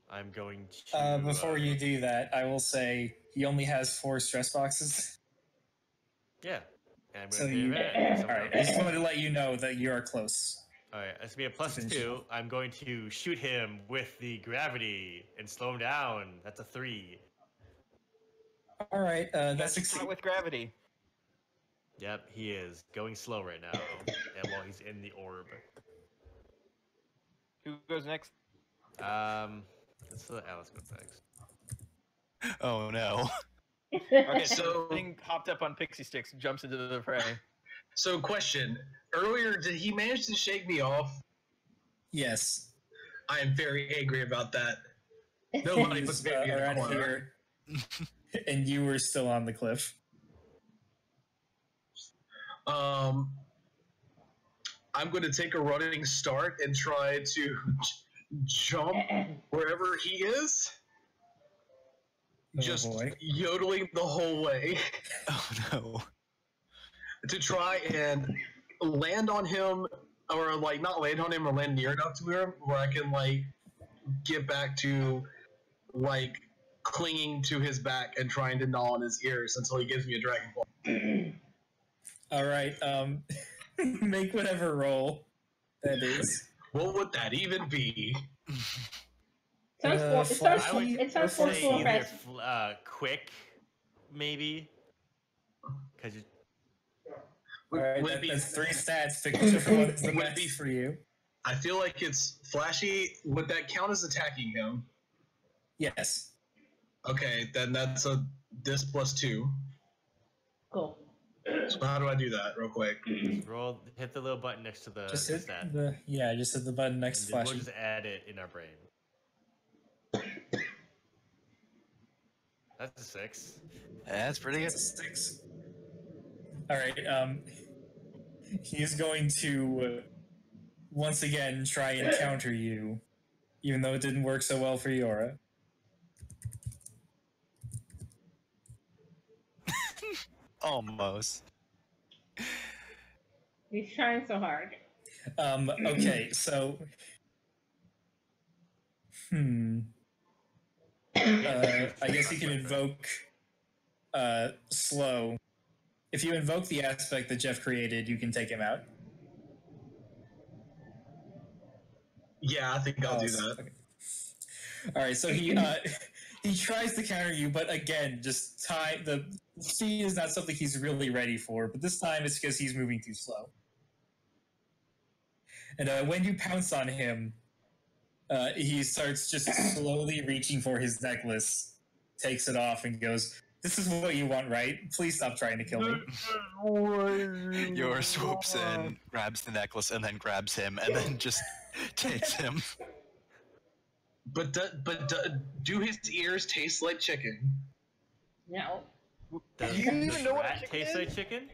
I'm going to... Before you do that, I will say he only has 4 stress boxes. Yeah. And I'm So going to you... create an advantage. Alright, I just wanted to let you know that you are close. Alright, that's going to be a +2. I'm going to shoot him with the gravity and slow him down. That's a 3. Alright, that's Not succeed. with gravity. Yep, he is going slow right now. And while he's in the orb. Who goes next? Let's let Alice go next. Oh no. Okay, So- so the thing hopped up on pixie sticks, jumps into the fray. So, question. Earlier, did he manage to shake me off? Yes. I am very angry about that. Nobody puts He's, baby in the around corner. here. And you were still on the cliff. I'm going to take a running start and try to jump wherever he is. Oh, Just boy. yodeling the whole way Oh no. to try and land on him, or not land on him, or land near enough to him where I can get back to clinging to his back and trying to gnaw on his ears until he gives me a Dragon Ball. Alright, make whatever roll that is. What would that even be? It sounds forceful and Either fast. quick, maybe. Because you... Alright, Would it be- that's 3 stats. Pick whichever one is the Would it be- best for you. I feel like it's flashy. Would that count as attacking him? Yes. Okay, then that's a this +2. Cool. So how do I do that real quick? roll, hit the little button next to the Just hit stat. just hit the button next to And then flashy. we'll just add it in our brain. That's a 6. That's pretty good. It's a 6. Alright, He's going to once again try and counter you, even though it didn't work so well for Yora. Almost. He's trying so hard. Okay, so I guess you can invoke slow. If you invoke the aspect that Jeff created, you can take him out. Yeah, I think I'll do that. Okay. All right, so he he tries to counter you, but again, just the speed is not something he's really ready for. But this time, it's because he's moving too slow. And when you pounce on him, he starts just slowly reaching for his necklace, takes it off, and goes, "This is what you want, right? Please stop trying to kill me." Yor swoops in, grabs the necklace, and then grabs him, and then just takes him. But do his ears taste like chicken? No. Does You even know what rat chicken taste is? like chicken?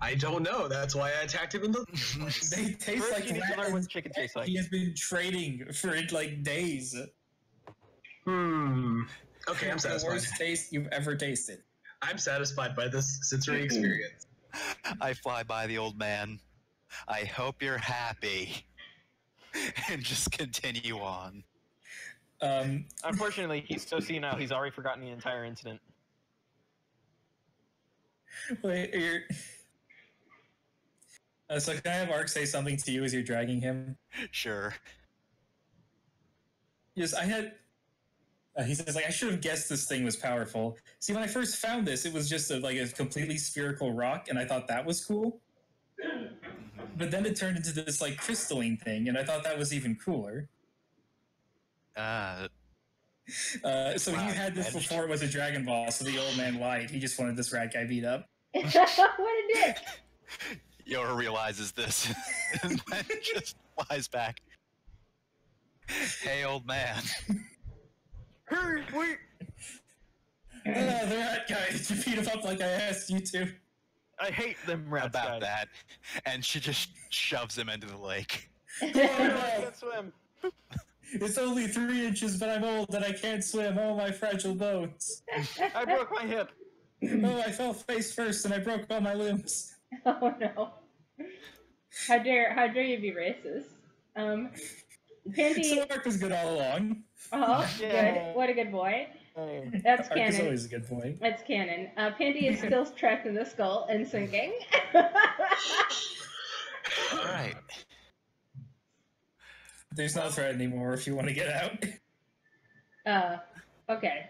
I don't know. That's why I attacked him in the place. They taste First, like you need to learn rat. what chicken tastes like. He has been trading for like days. Okay, I'm The satisfied. worst taste you've ever tasted. I'm satisfied by this sensory experience. I fly by the old man. I hope you're happy. And just continue on. Unfortunately, he's so senile, he's already forgotten the entire incident. Wait, so can I have Ark say something to you as you're dragging him? Sure. Yes, I had. He says, like, I should have guessed this thing was powerful. See, when I first found this, it was just like a completely spherical rock, and I thought that was cool. But then it turned into this like crystalline thing, and I thought that was even cooler. So Wow, he had this edged. before it was a Dragon Ball, so the old man lied. He just wanted this rat guy beat up. What a dick! Yor realizes this and then just flies back. Hey, old man. Hey, wait! The rat guy, did you beat him up like I asked you to? I hate them rats, About guys. that. And she just shoves him into the lake. I can't swim. It's only 3 inches, but I'm old and I can't swim. Oh, my fragile bones. I broke my hip. Oh, I fell face first and I broke all my limbs. Oh no! How dare you be racist? Panty. So Mark was good all along. Oh, Yeah. good. What a good boy. Hey. That's Mark is canon. always a good point. That's canon. Panty is still trapped in the skull and sinking. Alright. There's no threat anymore if you want to get out. Okay.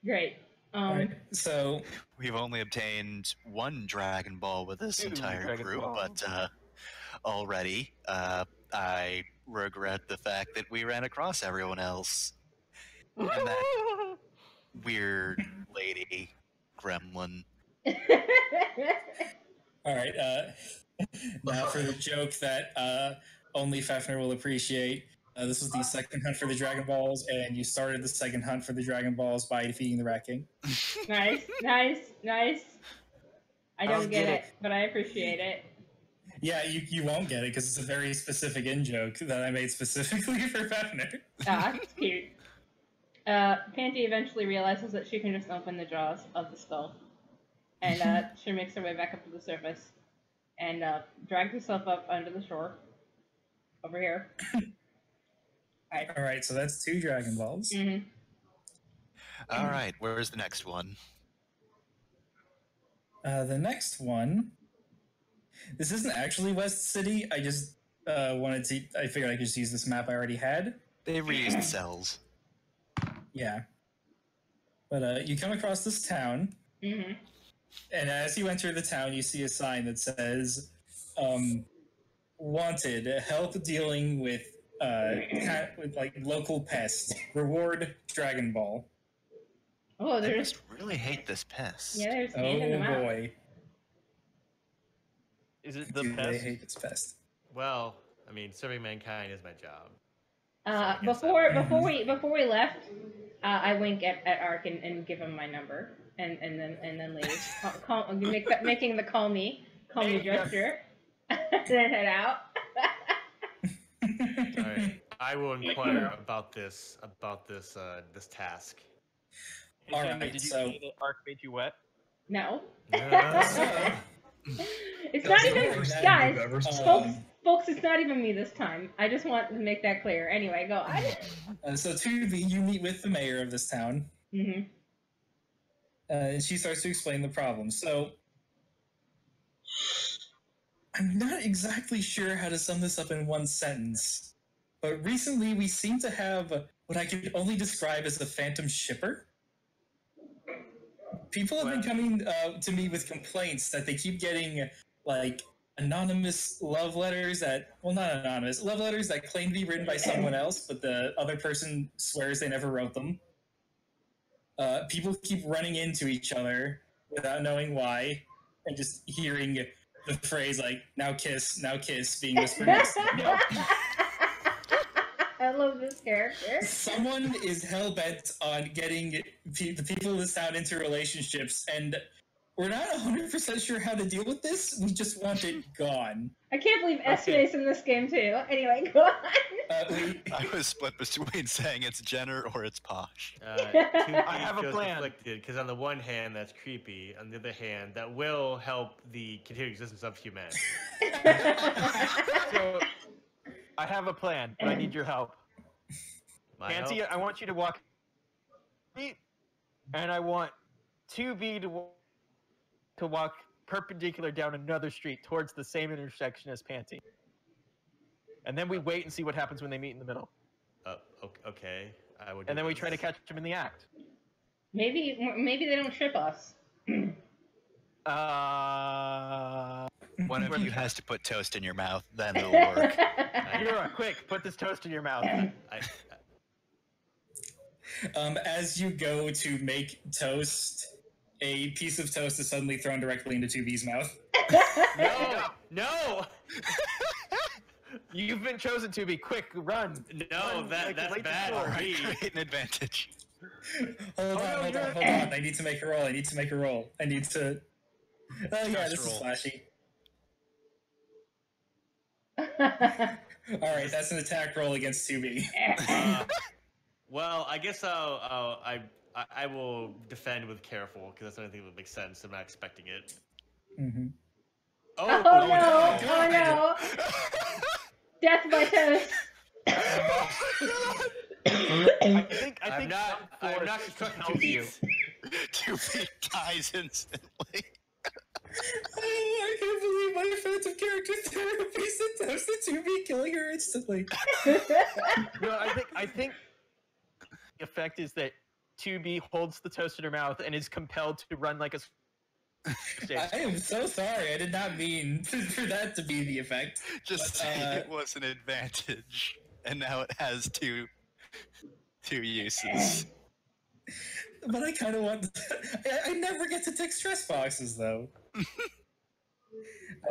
Great. Alright, so We've only obtained one Dragon Ball with this Two entire Dragon group, Balls. but already I regret the fact that we ran across everyone else. And that weird lady gremlin. alright, now for the joke that only Fafnir will appreciate. This was the second hunt for the Dragon Balls, and you started the second hunt for the Dragon Balls by defeating the Rat King. Nice. I don't get it, but I appreciate it. Yeah, you won't get it because it's a very specific in-joke that I made specifically for Fafnir. It's cute. Panty eventually realizes that she can just open the jaws of the skull. And she makes her way back up to the surface and drags herself up under the shore. Over here. Alright, so that's 2 Dragon Balls. Mm-hmm. Alright, where's the next one? The next one. This isn't actually West City. I just wanted to. I figured I could just use this map I already had. They reused cells. Yeah. But you come across this town, Mm-hmm. and as you enter the town, you see a sign that says, "Wanted help dealing with like local pest. Reward Dragon Ball." Oh, I there's just really hate this pest. there's Oh handing them out. boy, Is it the do they pest? hate this pest? Well, I mean, serving mankind is my job. Before we left, I wink at Ark and give him my number, and then leave, making the call me Hey, gesture. then head out. All right, I will inquire about this this task. Hey, All Jenny, right, did you so- say the arc made you wet? No. Uh, It's That's not the even, worst thing guys, we've ever seen. folks, it's not even me this time. I just want to make that clear. Anyway, go on. So you meet with the mayor of this town, Mm-hmm. and she starts to explain the problem. So I'm not exactly sure how to sum this up in one sentence, but recently we seem to have what I could only describe as a phantom shipper. People have been coming to me with complaints that they keep getting, like, anonymous love letters that, well, not anonymous, love letters that claim to be written by someone else, but the other person swears they never wrote them. People keep running into each other without knowing why, and just hearing the phrase, like, now kiss, being whispered next to them. I love this character. Someone is hell-bent on getting the people in this town into relationships, and we're not 100% sure how to deal with this. We just want it gone. I can't believe Okay. Esme's in this game too. Anyway, go on. I was split between saying it's Jenner or it's Posh. I have a plan. Conflicted because on the one hand that's creepy, on the other hand that will help the continued existence of humanity. So, I have a plan, but I need your help. My Nancy, help? I want you to walk, and I want 2B to walk perpendicular down another street towards the same intersection as Panty. And then we wait and see what happens when they meet in the middle. Okay, I would. And do then we this. try to catch them in the act. Maybe they don't trip us. One of you has to put toast in your mouth, then it'll work. Yura, quick, put this toast in your mouth. As you go to make toast, a piece of toast is suddenly thrown directly into 2B's mouth. No! You've been chosen to be quick. Run. No, Run, that's late bad. before. Alright, create an advantage. Hold on. I need to make a roll. I need to... Oh yeah, this is flashy. Alright, that's an attack roll against 2B. Well, I guess I will defend with careful because that's the only thing that makes sense. I'm not expecting it. Mm-hmm. Oh no! Death by toast. I think I'm not constructing help you. 2B dies instantly. Oh, I can't believe my offensive character threw a piece of toast at 2B, killing her instantly. No, I think the effect is that 2B holds the toast in her mouth and is compelled to run like a. I am so sorry. I did not mean for that to be the effect. Just say it was an advantage, and now it has two uses. But I kind of want. I never get to tick stress boxes though.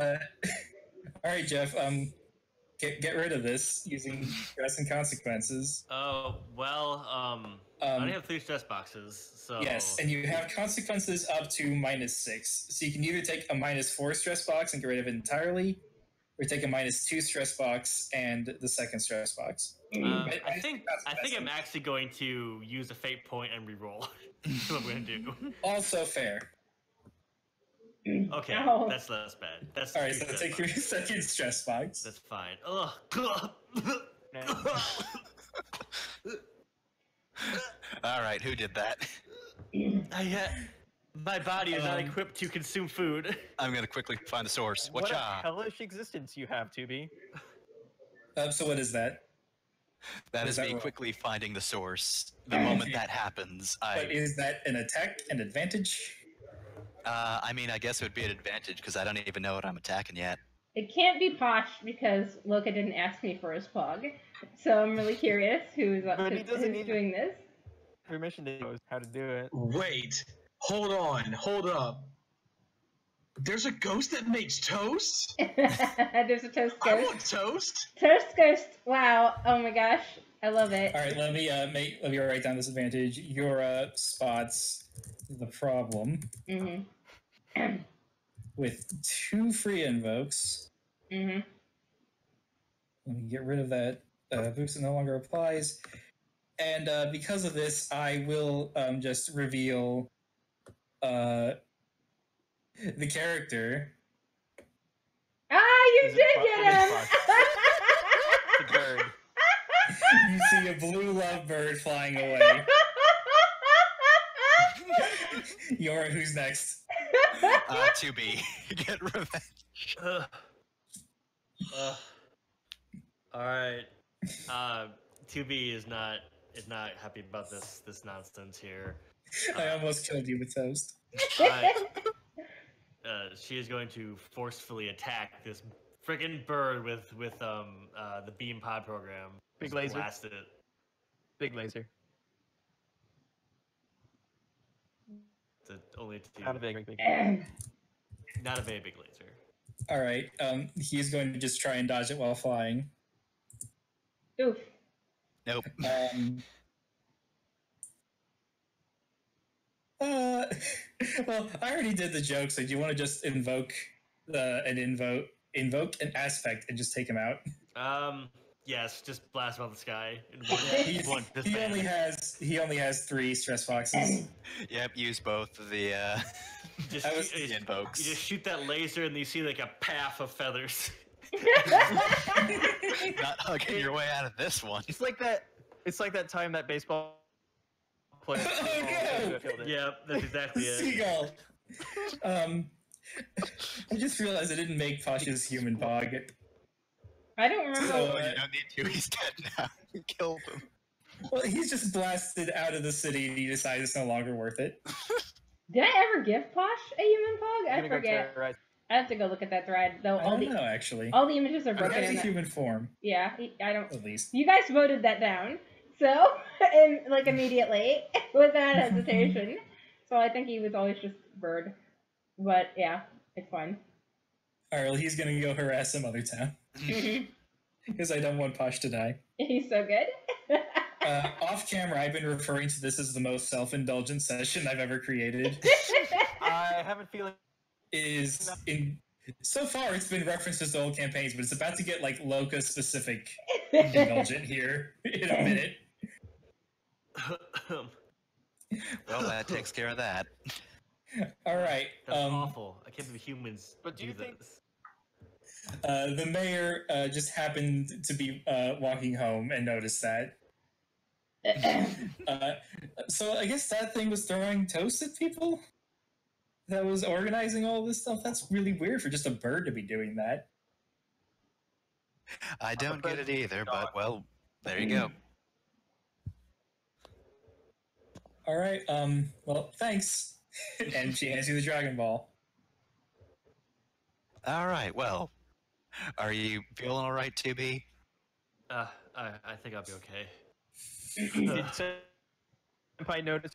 All right, Jeff. Get rid of this using stress and consequences. Oh well, I only have 3 stress boxes, so Yes, and you have consequences up to -6. So you can either take a -4 stress box and get rid of it entirely, or take a -2 stress box and the second stress box. I think I'm actually going to use a fate point and reroll. That's what I'm going to do. Also fair. Okay, No. that's less bad. That's All right, 2 so stress take your boxes. second stress box. That's fine. Ugh. All right, who did that? My body is not equipped to consume food. I'm gonna quickly find the source. What a Watcha! hellish existence you have, 2B. So what is that? That What is is that me roll? quickly finding the source. The moment that happens, But is that an attack, an advantage? I mean, I guess it would be an advantage because I don't even know what I'm attacking yet. It can't be Posh because Loka didn't ask me for his pog. So I'm really curious who's But he doesn't who's need- doing this. Permission to know how to do it. Wait, hold up. There's a ghost that makes toast? There's a toast I ghost. want toast. Toast ghost. Wow. Oh my gosh. I love it. All right, let me write down this advantage. Yura spots the problem Mm-hmm. with 2 free invokes. Mm-hmm. Let me get rid of that. Boost no longer applies. And because of this, I will just reveal the character. You Is it did Buck- get it is him! Buck. The bird. You see a blue lovebird flying away. Yora, who's next? 2B. Get revenge. Ugh. All right. 2B is not happy about this nonsense here. I almost killed you with toast. She is going to forcefully attack this friggin' bird with the beam pod program. Big Just laser. blast it. Big laser. Only two. Not a big. Not a very big laser. All right. He's going to just try and dodge it while flying. Oof. Nope. Well, I already did the joke, so do you want to just invoke an aspect and just take him out? Yes, just blast him out of the sky. In He, one, just he bam. only has 3 stress boxes. Yep, use both of the Just That was shoot- the invokes. you just shoot that laser and you see like a path of feathers. Not hugging your way out of this one. It's like that time that baseball player. Oh, no! killed it. Yeah, that's exactly it. Seagull. I just realized I didn't make Pasha's human bog. I don't remember. So, Oh, you don't need to. He's dead now. You killed him. Well, he's just blasted out of the city and he decides it's no longer worth it. Did I ever give Posh a human pog? I You're gonna go forget. terrorize- I have to go look at that thread. Though I all don't the know, actually. all the images are He broken has in a that. human form, Yeah, I don't. at least. You guys voted that down, so and like immediately without hesitation. So I think he was always just bird, but yeah, it's fine. Alright, well, he's gonna go harass some other town. Because I don't want Posh to die. He's so good. Off camera, I've been referring to this as the most self-indulgent session I've ever created. I have a feeling. So far, it's been references to old campaigns, but it's about to get like Loca specific indulgent here in a minute. Well, that takes care of that. All right. That's awful. I can't believe humans But do you do think- this. The mayor just happened to be walking home and noticed that. So I guess that thing was throwing toast at people? That was organizing all this stuff? That's really weird for just a bird to be doing that. I don't get it either, but well, there you go. All right. Well, thanks. And she hands you the Dragon Ball. All right, well, are you feeling all right, 2B? I think I'll be okay. Did Senpai notice?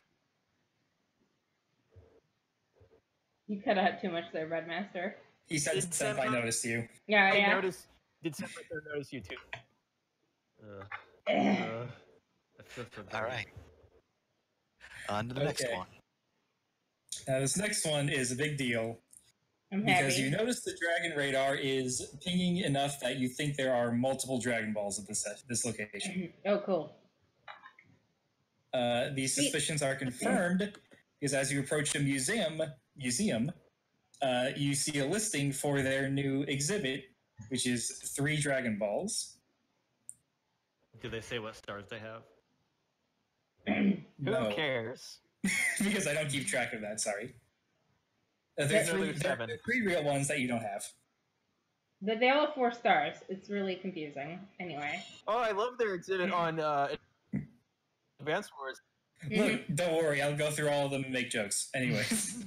You cut out too much there, Redmaster. He said Did Senpai Senpai- noticed you. Yeah, I yeah. noticed. Did Senpai notice you too? I feel so bad. All right. On to the next Okay. one. Now, this next one is a big deal I'm because happy. you notice the Dragon Radar is pinging enough that you think there are multiple Dragon Balls at this location. Oh, cool. These suspicions are confirmed because as you approach the museum, you see a listing for their new exhibit, which is 3 Dragon Balls. Do they say what stars they have? Who No, cares? because I don't keep track of that. Sorry. There Yeah, are no, three, there's there- 7. there are 3 real ones that you don't have. They all have 4 stars. It's really confusing. Anyway. Oh, I love their exhibit on Advance Wars. Look, don't worry, I'll go through all of them and make jokes. Anyways.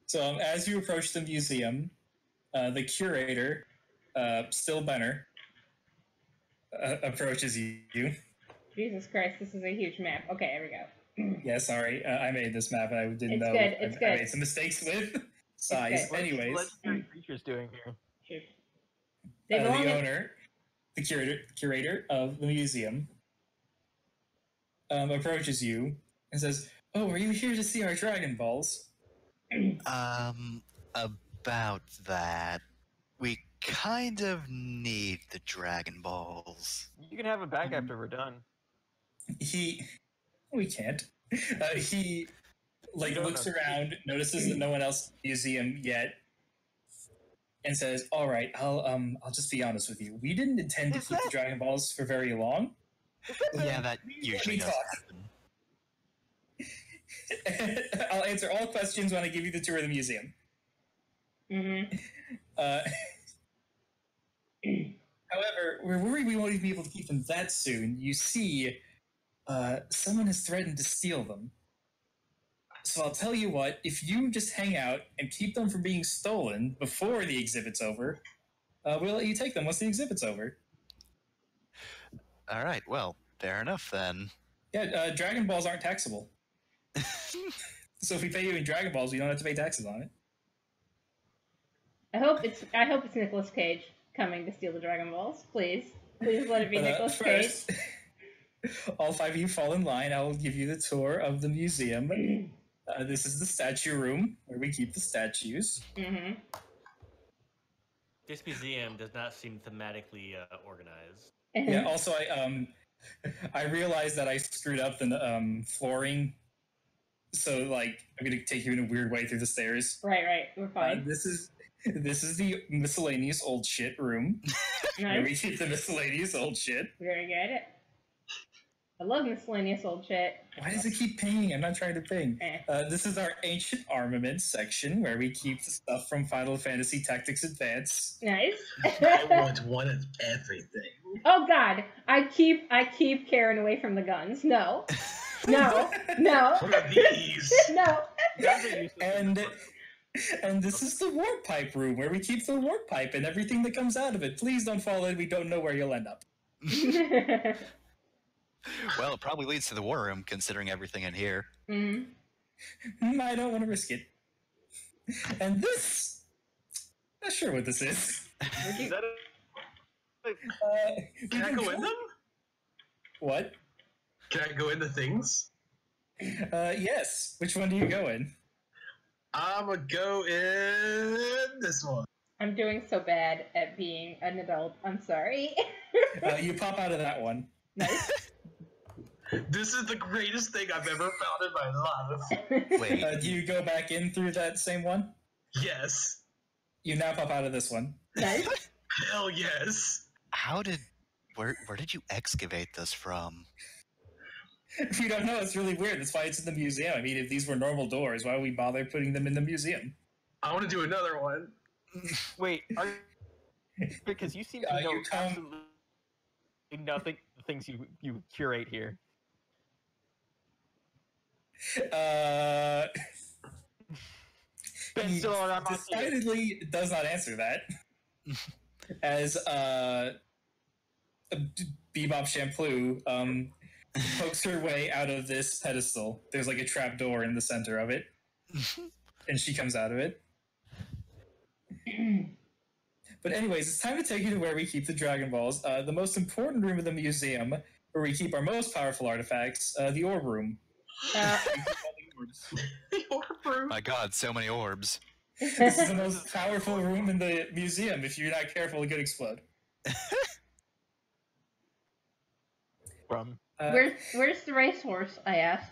So as you approach the museum, the curator, Still Benner, approaches you. Jesus Christ, this is a huge map. Okay, here we go. Yeah, sorry, I made this map and I didn't It's know. good, it's I good. made some mistakes with size. good. Anyways, What's legendary creatures doing here? Shoot. They belong the in- owner, the curator of the museum, approaches you and says, "Oh, are you here to see our Dragon Balls?" About that. We kind of need the Dragon Balls. You can have them back after we're done. We can't. He You don't looks know. around, notices that no one else in the museum yet, and says, "All right, I'll just be honest with you. We didn't intend to Is keep the that- Dragon Balls for very long." Yeah, that usually me does talk. happen. I'll answer all questions when I give you the tour of the museum. Mm-hmm. However, we're worried we won't even be able to keep them that soon. You see, someone has threatened to steal them. So I'll tell you what, if you just hang out and keep them from being stolen before the exhibit's over, we'll let you take them once the exhibit's over. All right, well, fair enough then. Yeah, Dragon Balls aren't taxable. So if we pay you in Dragon Balls, we don't have to pay taxes on it. I hope it's Nicolas Cage coming to steal the Dragon Balls. Please let it be Nicolas Cage. First, all 5 of you fall in line. I will give you the tour of the museum. This is the statue room where we keep the statues. Mm-hmm. This museum does not seem thematically organized. Yeah. Also, I realized that I screwed up the flooring. So I'm gonna take you in a weird way through the stairs. Right. We're fine. This is the miscellaneous old shit room where we Nice. keep the miscellaneous old shit. Very good. I love miscellaneous old shit. Why does it keep pinging? I'm not trying to ping. This is our ancient armaments section where we keep the stuff from Final Fantasy Tactics Advance. Nice. I want one of everything. Oh God, I keep Karen away from the guns. No. What are these? No. And this is the warp pipe room where we keep the warp pipe and everything that comes out of it. Please don't fall in. We don't know where you'll end up. Well, it probably leads to the war room, considering everything in here. I don't want to risk it. And this, not sure what this is. Is that Can I go in them? What? Can I go into things? Yes. Which one do you go in? I'm gonna go in this one. I'm doing so bad at being an adult. I'm sorry. You pop out of that one. Nice. This is the greatest thing I've ever found in my life. Wait, Do you go back in through that same one? Yes. You now pop out of this one. Nice. Hell yes. where did you excavate this from? If you don't know, it's really weird. That's why it's in the museum. I mean, if these were normal doors, why would we bother putting them in the museum? I want to do another one. Wait, because you seem to know You come- absolutely nothing. The things you curate here. He decidedly does not answer that. As Bebop Shampoo pokes her way out of this pedestal. There's a trap door in the center of it. And she comes out of it. But anyways, it's time to take you to where we keep the Dragon Balls. The most important room of the museum, where we keep our most powerful artifacts, the orb room. My God, so many orbs. This is the most powerful room in the museum. If you're not careful, it could explode. From Where's the racehorse? I ask.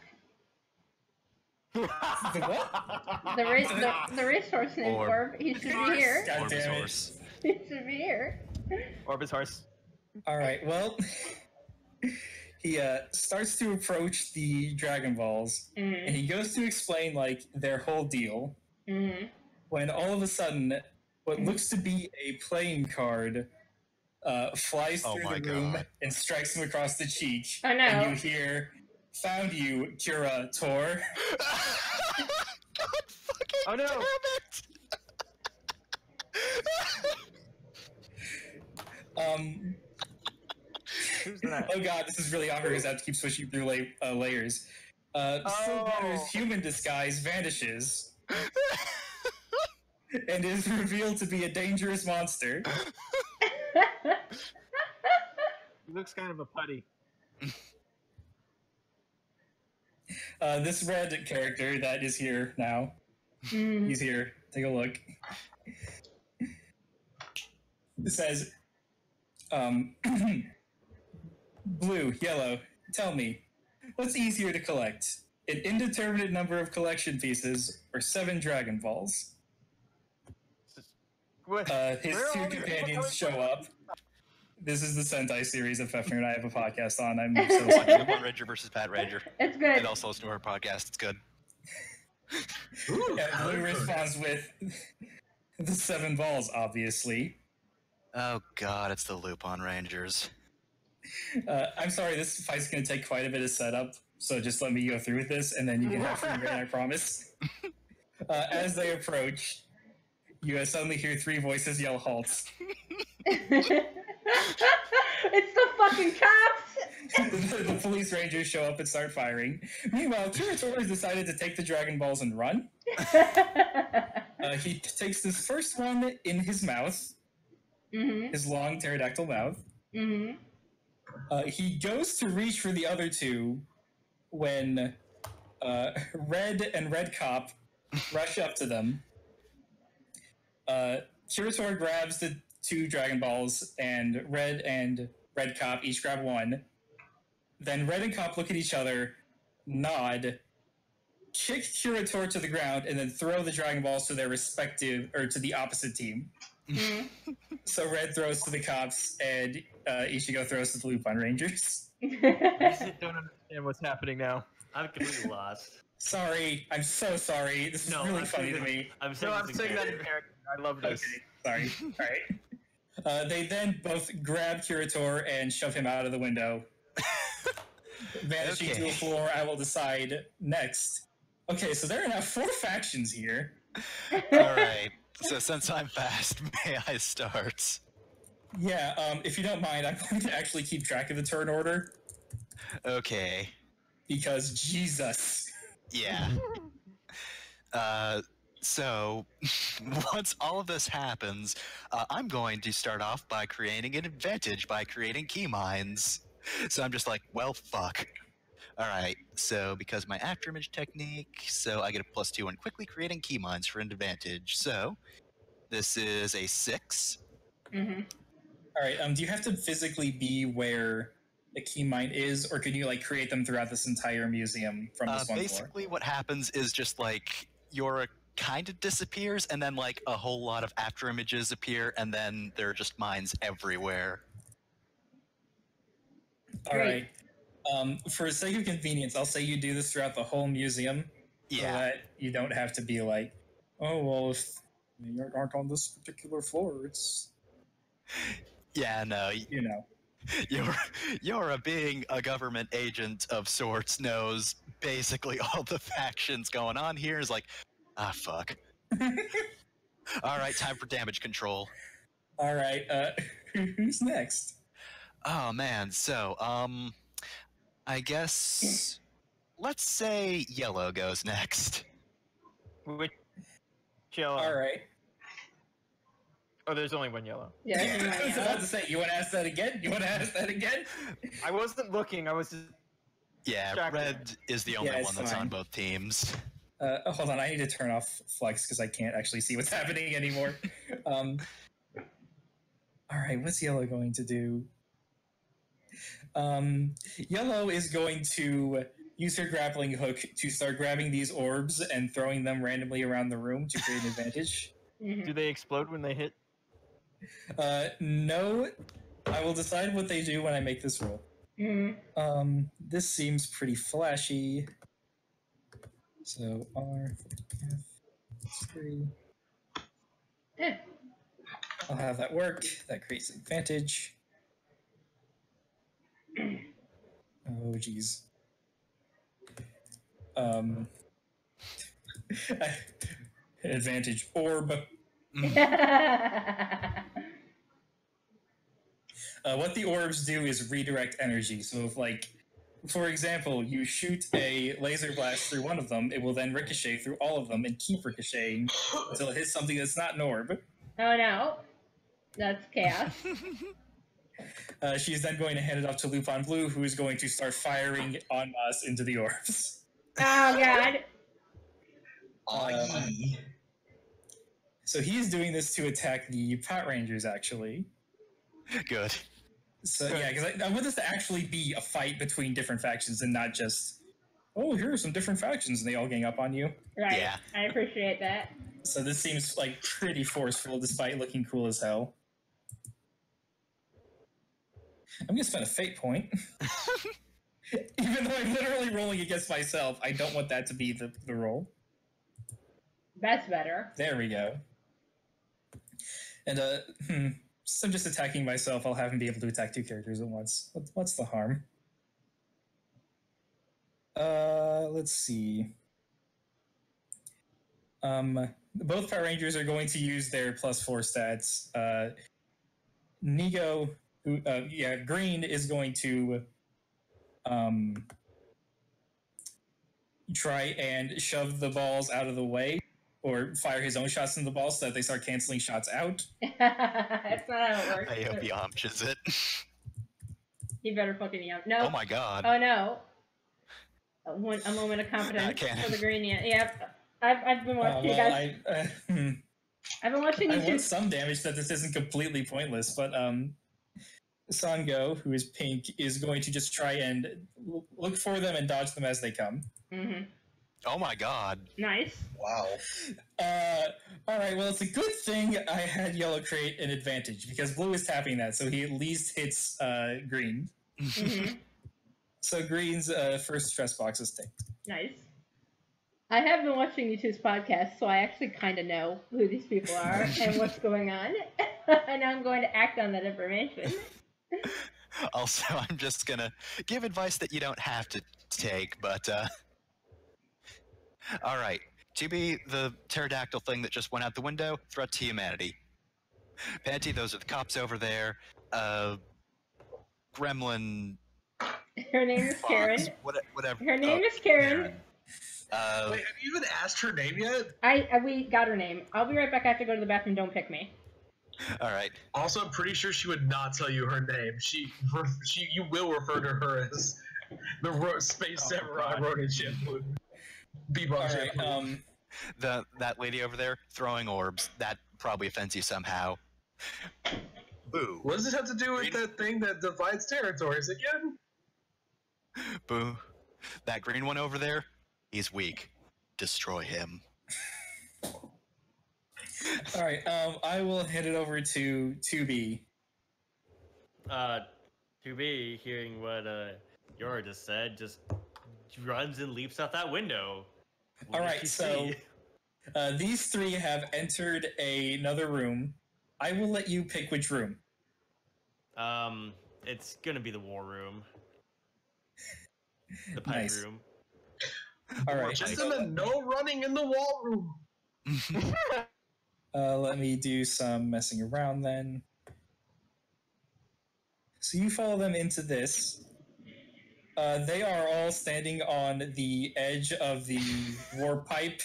The what? The racehorse named Orb. Orb. He should be here. God damn it. Orbosaurus. He should be here. Orbis horse. All right, well, he starts to approach the Dragon Balls, and he goes to explain, their whole deal, when all of a sudden, what looks to be a playing card flies Oh through my the room God. and strikes him across the cheek. I know. And you hear, "Found you, Kira Tor." God fucking Oh, no. damn it! Who's that? Oh god, this is really awkward because I have to keep switching through layers. Stillwater's human disguise vanishes and is revealed to be a dangerous monster. He looks kind of a putty. This red character that is here now, he's here. Take a look. says, Blue, yellow, tell me, what's easier to collect? An indeterminate number of collection pieces or 7 Dragon Balls? What? His Where are 2 all these people companions coming show from? up. This is the Sentai series that Fefner and I have a podcast on. I'm so Watch sorry. Lupin Ranger versus Pat Ranger. It's And good. also listen to her podcast. It's good. Ooh, Yeah, Blue color-coded. responds with the 7 balls, obviously. Oh god, it's the Lupin Rangers. I'm sorry, this fight's going to take quite a bit of setup, so just let me go through with this, and then you can have free reign, I promise. As they approach, you suddenly hear 3 voices yell, halt. It's the fucking cops! The police rangers show up and start firing. Meanwhile, Kiritora has decided to take the Dragon Balls and run. He takes this first one in his mouth, his long pterodactyl mouth. He goes to reach for the other 2 when Red and Red Cop rush up to them. Kiritora grabs the 2 Dragon Balls, and Red Cop each grab 1. Then Red and Cop look at each other, nod, kick Kiritora to the ground, and then throw the Dragon Balls to their respective, or to the opposite team. So Red throws to the cops, and Ichigo throws to the Lupin Rangers. I don't understand what's happening now. I'm completely lost. Sorry, I'm so sorry. This is really funny to me. I'm saying, I'm saying that in character. I love this. Okay, sorry. Alright. They then both grab Kiritor and shove him out of the window. Vanishing to Okay. the floor, I will decide next. Okay, so there are now 4 factions here. Alright, so since I'm fast, may I start? Yeah, if you don't mind, I'm going to actually keep track of the turn order, Okay, because Jesus. yeah. So, once all of this happens, I'm going to start off by creating an advantage by creating key mines. So I'm just like, well, fuck. Alright, so because my afterimage technique, so I get a +2 on quickly creating key mines for an advantage. So, this is a 6. Alright, do you have to physically be where the key mine is, or can you, like, create them throughout this entire museum from this one floor? Basically, what happens is just like Yora kind of disappears, and then like a whole lot of after images appear, and then there are just mines everywhere. Alright. For the sake of convenience, I'll say you do this throughout the whole museum, so Yeah, that you don't have to be like, oh, well, if they aren't on this particular floor, it's, yeah, no, you know. Yora being a government agent of sorts knows basically all the factions going on here. Is like, ah, fuck. All right, time for damage control. Alright, who's next? Oh man, so I guess let's say yellow goes next. Which yellow? Alright. Oh, there's only one yellow. Yeah, I was about to say, you want to ask that again? You want to ask that again? I wasn't looking. I was just. Yeah, Distracted. red is the only Yeah, it's one that's fine. on both teams. Hold on, I need to turn off Flex because I can't actually see what's happening anymore. Alright, what's yellow going to do? Yellow is going to use her grappling hook to start grabbing these orbs and throwing them randomly around the room to create an advantage. Do they explode when they hit? No, I will decide what they do when I make this roll. This seems pretty flashy. So R, 3. I'll have that work. That creates an advantage. Oh, geez. Advantage orb. What the orbs do is redirect energy. So if, like, for example, you shoot a laser blast through one of them, it will then ricochet through all of them and keep ricocheting until it hits something that's not an orb. Oh no. That's chaos. She's then going to hand it off to Lupin Blue, who is going to start firing en masse into the orbs. Oh god. Aye. So he's doing this to attack the Pot Rangers, actually. Good. So yeah, because I want this to actually be a fight between different factions and not just, oh, here are some different factions and they all gang up on you. Right. Yeah. I appreciate that. So this seems like pretty forceful despite looking cool as hell. I'm gonna spend a fate point. Even though I'm literally rolling against myself, I don't want that to be the roll. That's better. There we go. And since I'm just attacking myself, I'll have him be able to attack two characters at once. What's the harm? Let's see. Both Power Rangers are going to use their +4 stats. Nigo, Green is going to try and shove the balls out of the way, or fire his own shots in the balls so that they start canceling shots out. That's not how it works. I hope he omches it. He better fucking yum. No. Oh my god. Oh no. A moment of confidence for the green. Yep. I've been watching you guys. I've been watching you I want some damage that this isn't completely pointless, but Sango, who is pink, is going to just try and look for them and dodge them as they come. Mm-hmm. Oh my god. Nice. Wow. All right, well, it's a good thing I had yellow create an advantage because blue is tapping that, so he at least hits green. Mm-hmm. So green's first stress box is ticked. Nice. I have been watching you two's podcast, so I actually kind of know who these people are and what's going on, and I'm going to act on that information. Also, I'm just gonna give advice that you don't have to take, but all right. To be the pterodactyl thing that just went out the window, threat to humanity. Panty, those are the cops over there. Gremlin. Her name is Karen. Whatever. Her name is Karen. Wait, have you even asked her name yet? We got her name. I'll be right back. I have to go to the bathroom. Don't pick me. All right. Also, I'm pretty sure she would not tell you her name. You will refer to her as the Space Samurai Ronin Shampoo. Bebop Shampoo. That lady over there throwing orbs. That probably offends you somehow. Boo. What does it have to do with that thing that divides territories again? Boo. That green one over there, he's weak. Destroy him. All right, I will hand it over to 2B. 2B, hearing what Yora just said, just runs and leaps out that window. What All does right, she so see? these three have entered another room. I will let you pick which room. It's gonna be the war room. The pipe Nice. room. All right, Gentlemen, no running in the wall room. let me do some messing around then. So you follow them into this. They are all standing on the edge of the war pipe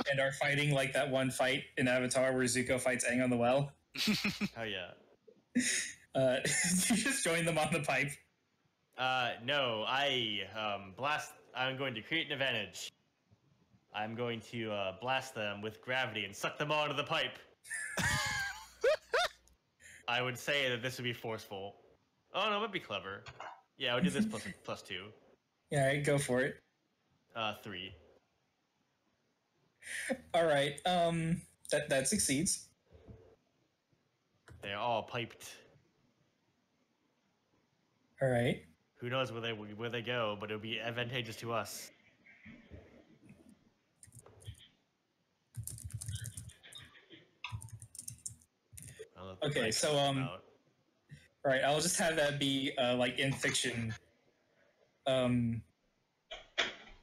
and are fighting like that one fight in Avatar where Zuko fights Aang on the well. Oh yeah. You just join them on the pipe. No, I'm going to create an advantage. I'm going to blast them with gravity and suck them all into the pipe. I would say that this would be forceful. Oh no, it would be clever. Yeah, I would do this plus 2. Yeah, all right, go for it. 3. All right, that succeeds. They're all piped. All right. Who knows where they go, but it'll be advantageous to us. Okay, so all right, I'll just have that be like in fiction.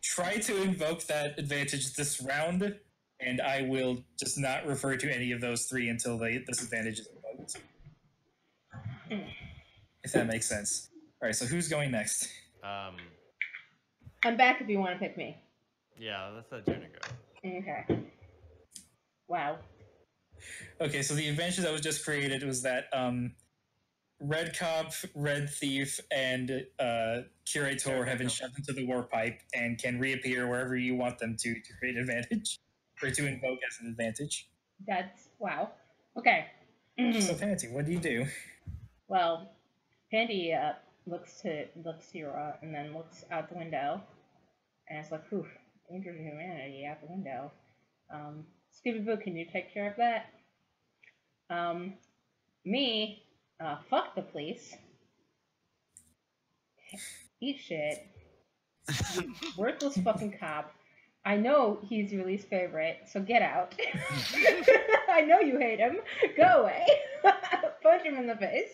Try to invoke that advantage this round, and I will just not refer to any of those three until this advantage is invoked. If that makes sense. All right, so who's going next? I'm back if you want to pick me. Yeah, let's let Jonah go. Okay. Wow. Okay, so the advantage that was just created was that Red Cop, Red Thief, and Curator have been shoved into the war pipe and can reappear wherever you want them to create advantage, or to invoke as an advantage. That's wow. Okay. So Pansy, what do you do? Well, Pandy looks to Yura and then looks out the window, and it's like, "Whew, danger to humanity out the window." Scooby Boo, can you take care of that? Me, fuck the police. Eat shit. Worthless fucking cop. I know he's your least favorite, so get out. I know you hate him. Go away. Punch him in the face.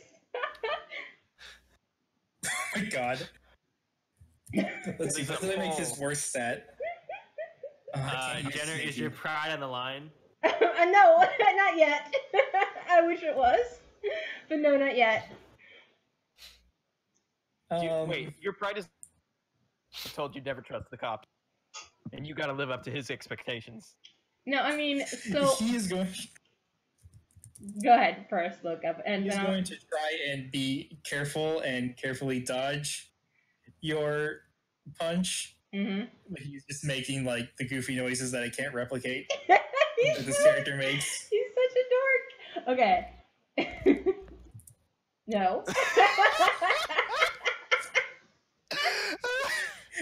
Oh my god. Let's see, what do I make his worst stat? Jenner, is your pride on the line? No, not yet. I wish it was. But no, not yet. Wait, your pride is. I told you never trust the cop, and you got to live up to his expectations. No, I mean, so he is going. Go ahead first, look up, and He's going to try and be careful and carefully dodge your punch. Mm-hmm. He's just making like the goofy noises that I can't replicate that this character makes. He's such a dork. Okay. No.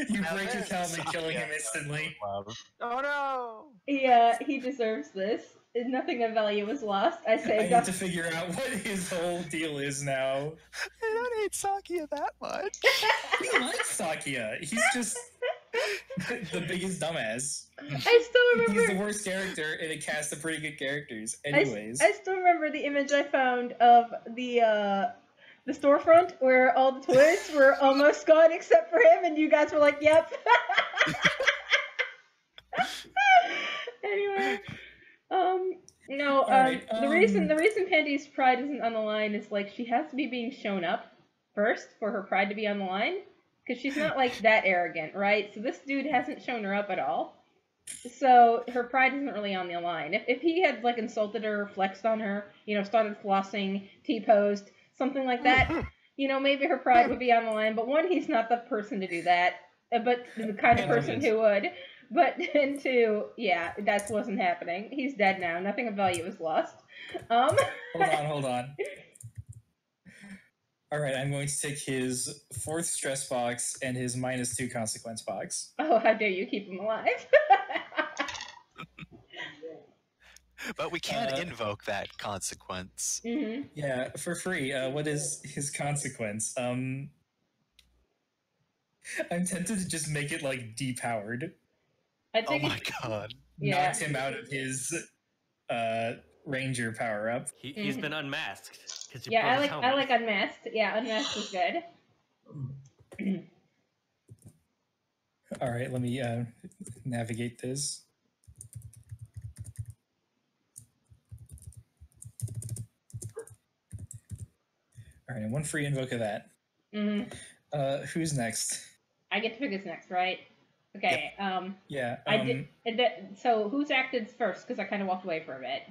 You break his helmet, killing him instantly. Oh no! He deserves this. Nothing of value was lost. I I saved need up. to figure out what his whole deal is now. I don't hate Sakia that much. He likes Sakia. He's just the biggest dumbass. I still He's the remember. worst character in a cast of pretty good characters. Anyways. I still remember the image I found of the storefront where all the toys were almost gone except for him, and you guys were like, "Yep." Anyway, no, Alright, the reason Pandy's pride isn't on the line is like she has to be being shown up first for her pride to be on the line, because she's not like that arrogant, right? So this dude hasn't shown her up at all. So her pride isn't really on the line. If he had like insulted her, flexed on her, started flossing, T-posed, something like that, maybe her pride would be on the line. But one, he's not the person to do that, but the kind of person who would. But then two, yeah, that wasn't happening. He's dead now. Nothing of value was lost. Hold on. Alright, I'm going to take his 4th stress box and his -2 consequence box. Oh, how dare you keep him alive? But we can invoke that consequence. Mm-hmm. Yeah, for free. What is his consequence? I'm tempted to just make it like depowered. I Oh think my god. yeah. Knocked him out of his ranger power up. He's been unmasked. 'Cause you Yeah, broke I his like helmet. unmasked. Yeah, unmasked is good. Alright, let me navigate this. Alright, and one free invoke of that. Mm-hmm. Who's next? I get to pick this next, right? Okay. Yeah. I did. So who's acted first? Because I kind of walked away for a bit.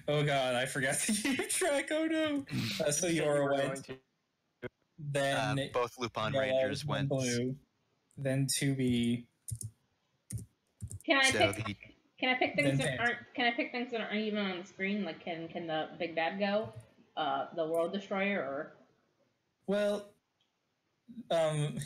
Oh god, I forgot to keep track. Oh no. So Yora went. Then Both Lupin yellow, Rangers then went. blue. Then 2B. Can I So pick? Can I pick things Then that pants. aren't? Can I pick things that aren't even on the screen? Like, can the big bad go? The world destroyer, or Well, the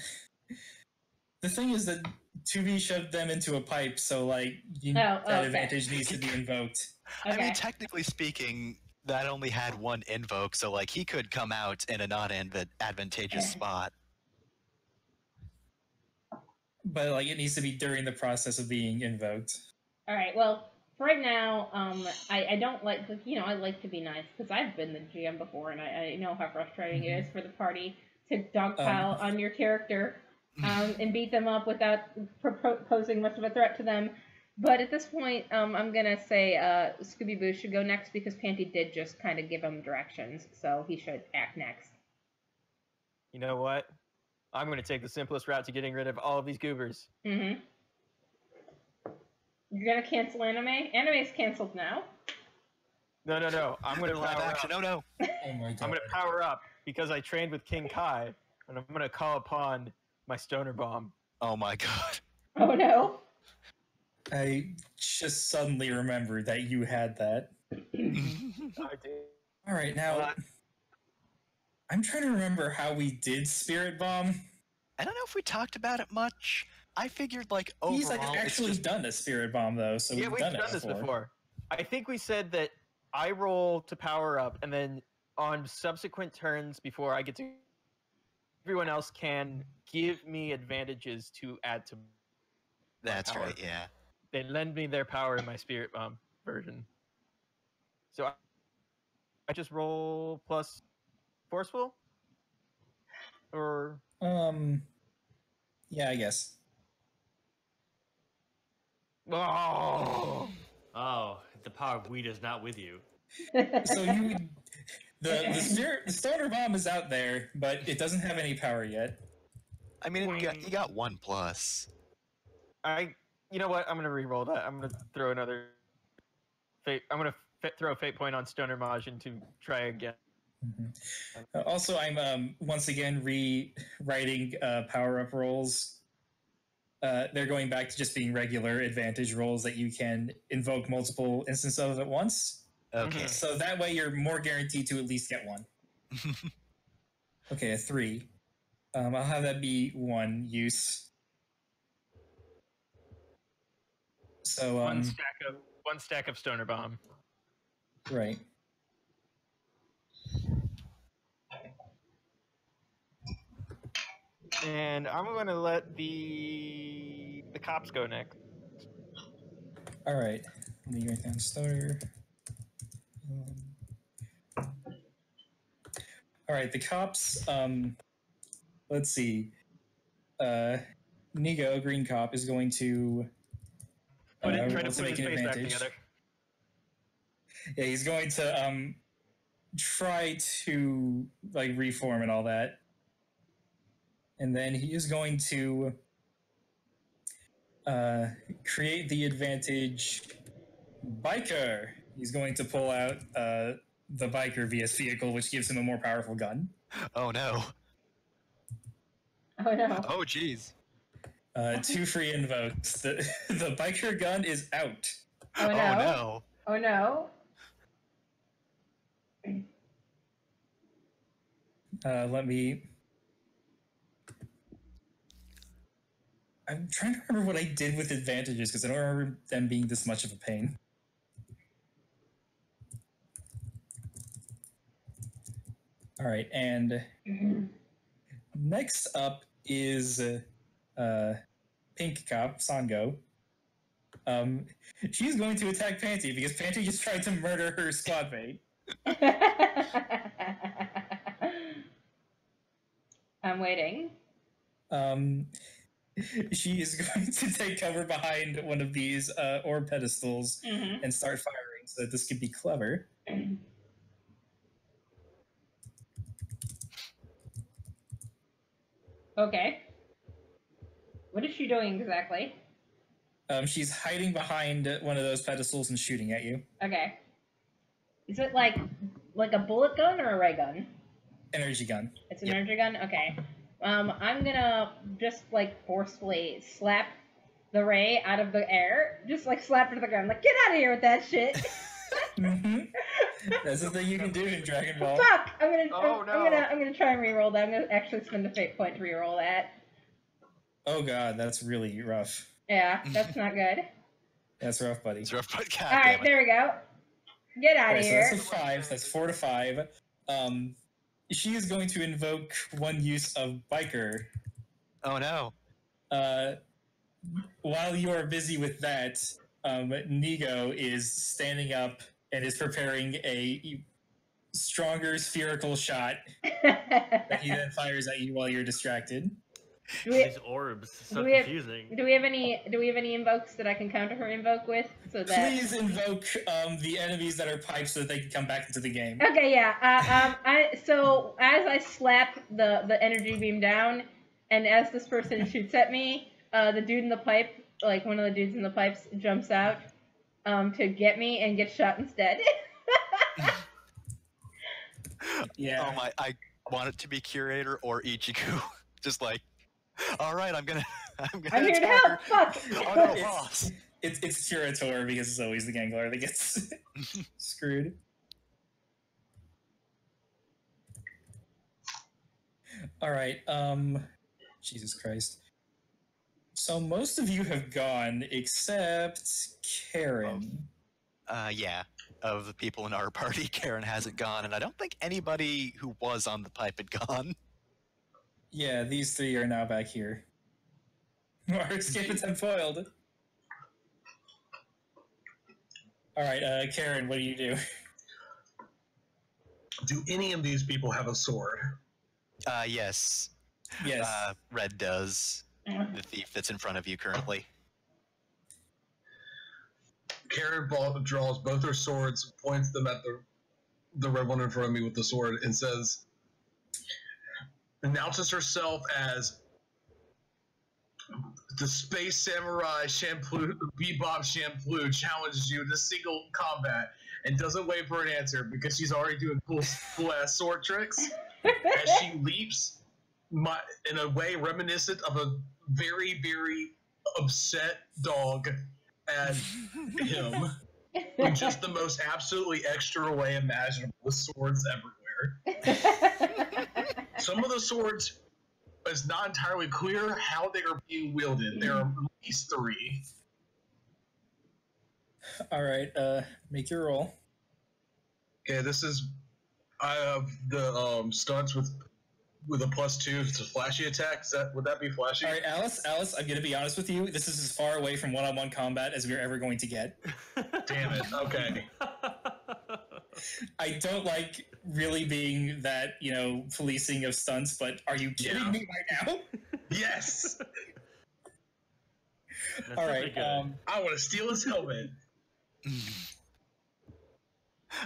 thing is that 2B shoved them into a pipe, so like that okay. advantage needs to be invoked. okay. I mean, technically speaking, that only had one invoke, so like he could come out in a non-advantageous spot. But like it needs to be during the process of being invoked. All right. Well, for right now, I don't like I like to be nice because I've been the GM before, and I know how frustrating it is for the party to dogpile on your character, and beat them up without posing much of a threat to them. But at this point, I'm gonna say Scooby Boo should go next because Panty did just kind of give him directions, so he should act next. You know what? I'm going to take the simplest route to getting rid of all of these goobers. Mm-hmm. You're gonna cancel anime? Anime's canceled now. No. I'm going to Live power action. up. No. Oh my god. I'm going to power up because I trained with King Kai, and I'm going to call upon my stoner bomb. Oh my god. Oh no. I just suddenly remembered that you had that. I do. All right, now I'm trying to remember how we did Spirit Bomb. I don't know if we talked about it much. I figured like He's overall, like it's actually just done a Spirit Bomb though, so Yeah, we've we've done done it this before. before. I think we said that I roll to power up, and then on subsequent turns before I get to, everyone else can give me advantages to add to. that's power. right. Yeah. They lend me their power in my Spirit Bomb version. So I just roll plus forceful, or Yeah, I guess. oh, Oh, the power of weed is not with you. So you, the Stoner Bomb is out there, but it doesn't have any power yet. I mean, you got 1+. you know what? I'm gonna re-roll that. I'm gonna throw another fate. I'm gonna throw a fate point on Stoner Majin to try again. Also, I'm once again rewriting power up rolls. They're going back to just being regular advantage rolls that you can invoke multiple instances of at once. Okay. So that way you're more guaranteed to at least get one. Okay, a 3. I'll have that be 1 use. So one stack of Stoner Bomb. right. And I'm going to let the cops go next. All right. Let me write down Stoner. All right, the cops. Let's see. Nigo, Green Cop, is going to Try to roll put make his an face back advantage. together. Yeah, he's going to try to like reform and all that, and then he is going to create the advantage. Biker. He's going to pull out the Biker VS vehicle, which gives him a more powerful gun. Oh no. Oh no. Oh jeez. 2 free invokes. The Biker gun is out. Oh no. Oh no. Oh no. Let me. I'm trying to remember what I did with advantages because I don't remember them being this much of a pain. All right, and next up is Pink Cop Sango. She's going to attack Panty because Panty just tried to murder her squad mate. I'm waiting. She is going to take cover behind one of these orb pedestals Mhm. and start firing so that this could be clever. Okay. What is she doing exactly? She's hiding behind one of those pedestals and shooting at you. Okay. Is it like a bullet gun or a ray gun? Energy gun. It's an energy gun? Okay. I'm gonna just like forcefully slap the ray out of the air. Just like slap it to the ground. Like, get out of here with that shit. Mm-hmm. That's the thing you can do in Dragon Ball. Fuck! I'm Oh, gonna try and reroll that. I'm gonna actually spend a fate point to reroll that. Oh god, that's really rough. Yeah, that's not good. That's rough, buddy. It's rough, but god Alright, damn it. there we go. Get out Alright, of so here. that's a 5. That's 4 to 5. She is going to invoke 1 use of Biker. Oh no. While you are busy with that, Nigo is standing up and is preparing a stronger spherical shot that he then fires at you while you're distracted. do, we, These orbs, so do we have- confusing. do we have any invokes that I can counter her invoke with? So that Please invoke the enemies that are pipes so that they can come back into the game. Okay, yeah. So as I slap the energy beam down, and as this person shoots at me, the dude in the pipe, like one of the dudes in the pipes, jumps out to get me and gets shot instead. Yeah. Oh my, I want it to be Curator or Ichigo. Just like, all right, I'm gonna I'm here to attack help. her. Fuck. Oh no, It's- boss. it's Curator because it's always the Gangler that gets screwed. All right. Jesus Christ. So most of you have gone except Karen. Yeah. Of the people in our party, Karen hasn't gone, and I don't think anybody who was on the pipe had gone. Yeah, these three are now back here. Our escape attempt foiled. All right, Karen, what do you do? Do any of these people have a sword? Yes. Yes. Red does. The thief that's in front of you currently. Karen draws both her swords, points them at the red one in front of me with the sword, and announces herself as the Space Samurai Bebop Shampoo challenges you to single combat and doesn't wait for an answer because she's already doing cool ass sword tricks as she leaps in a way reminiscent of a very, very upset dog at him in just the most absolutely extra way imaginable with swords everywhere. Some of the swords, it's not entirely clear how they are being wielded. There are at least three. All right, make your roll. Okay, I have the stunts with a +2. It's a flashy attack. Would that be flashy? All right, Alice, I'm going to be honest with you. This is as far away from one-on-one combat as we're ever going to get. Damn it. Okay. I don't like really being that, policing of stunts, but are you kidding me right now? Yes. All right. I want to steal his helmet.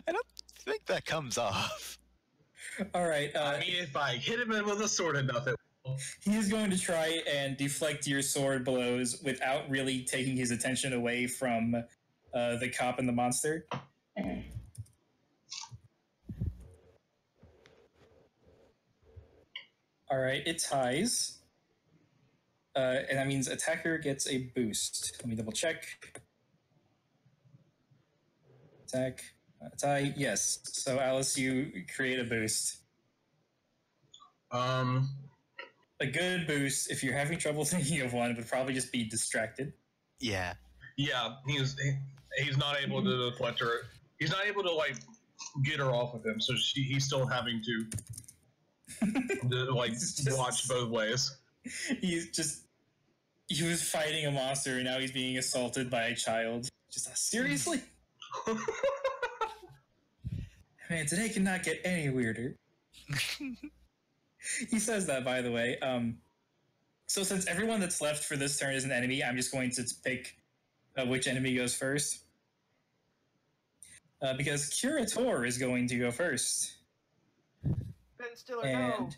I don't think that comes off. All right. I mean, if I hit him with a sword enough, it will. He is going to try and deflect your sword blows without really taking his attention away from the cop and the monster. All right, it ties. And that means attacker gets a boost. Let me double check. Attack. Tie, yes. So Alice, you create a boost. A good boost, if you're having trouble thinking of one, would probably just be distracted. Yeah. Yeah, he's not able to deflect her. He's not able to get her off of him, so he's still having to watch both ways. He was fighting a monster and now he's being assaulted by a child. Seriously? Man, today cannot get any weirder. He says that, by the way. So since everyone that's left for this turn is an enemy, I'm just going to pick which enemy goes first. Because Curator is going to go first. Ben Stiller, no.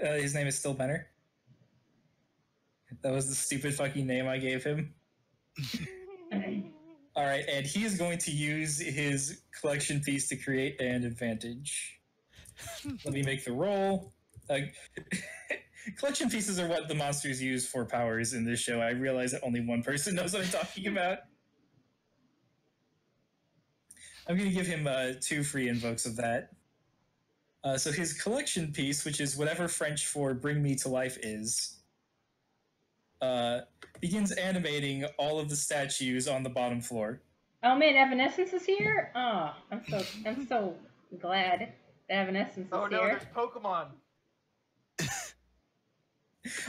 And his name is still Benner. That was the stupid fucking name I gave him. All right, and he is going to use his collection piece to create an advantage. Let me make the roll. Collection pieces are what the monsters use for powers in this show. I realize that only one person knows what I'm talking about. I'm going to give him 2 free invokes of that. So his collection piece, which is whatever French for bring me to life is, begins animating all of the statues on the bottom floor. Oh man, Evanescence is here? Oh, I'm so glad that Evanescence is here. Oh no, there's Pokemon.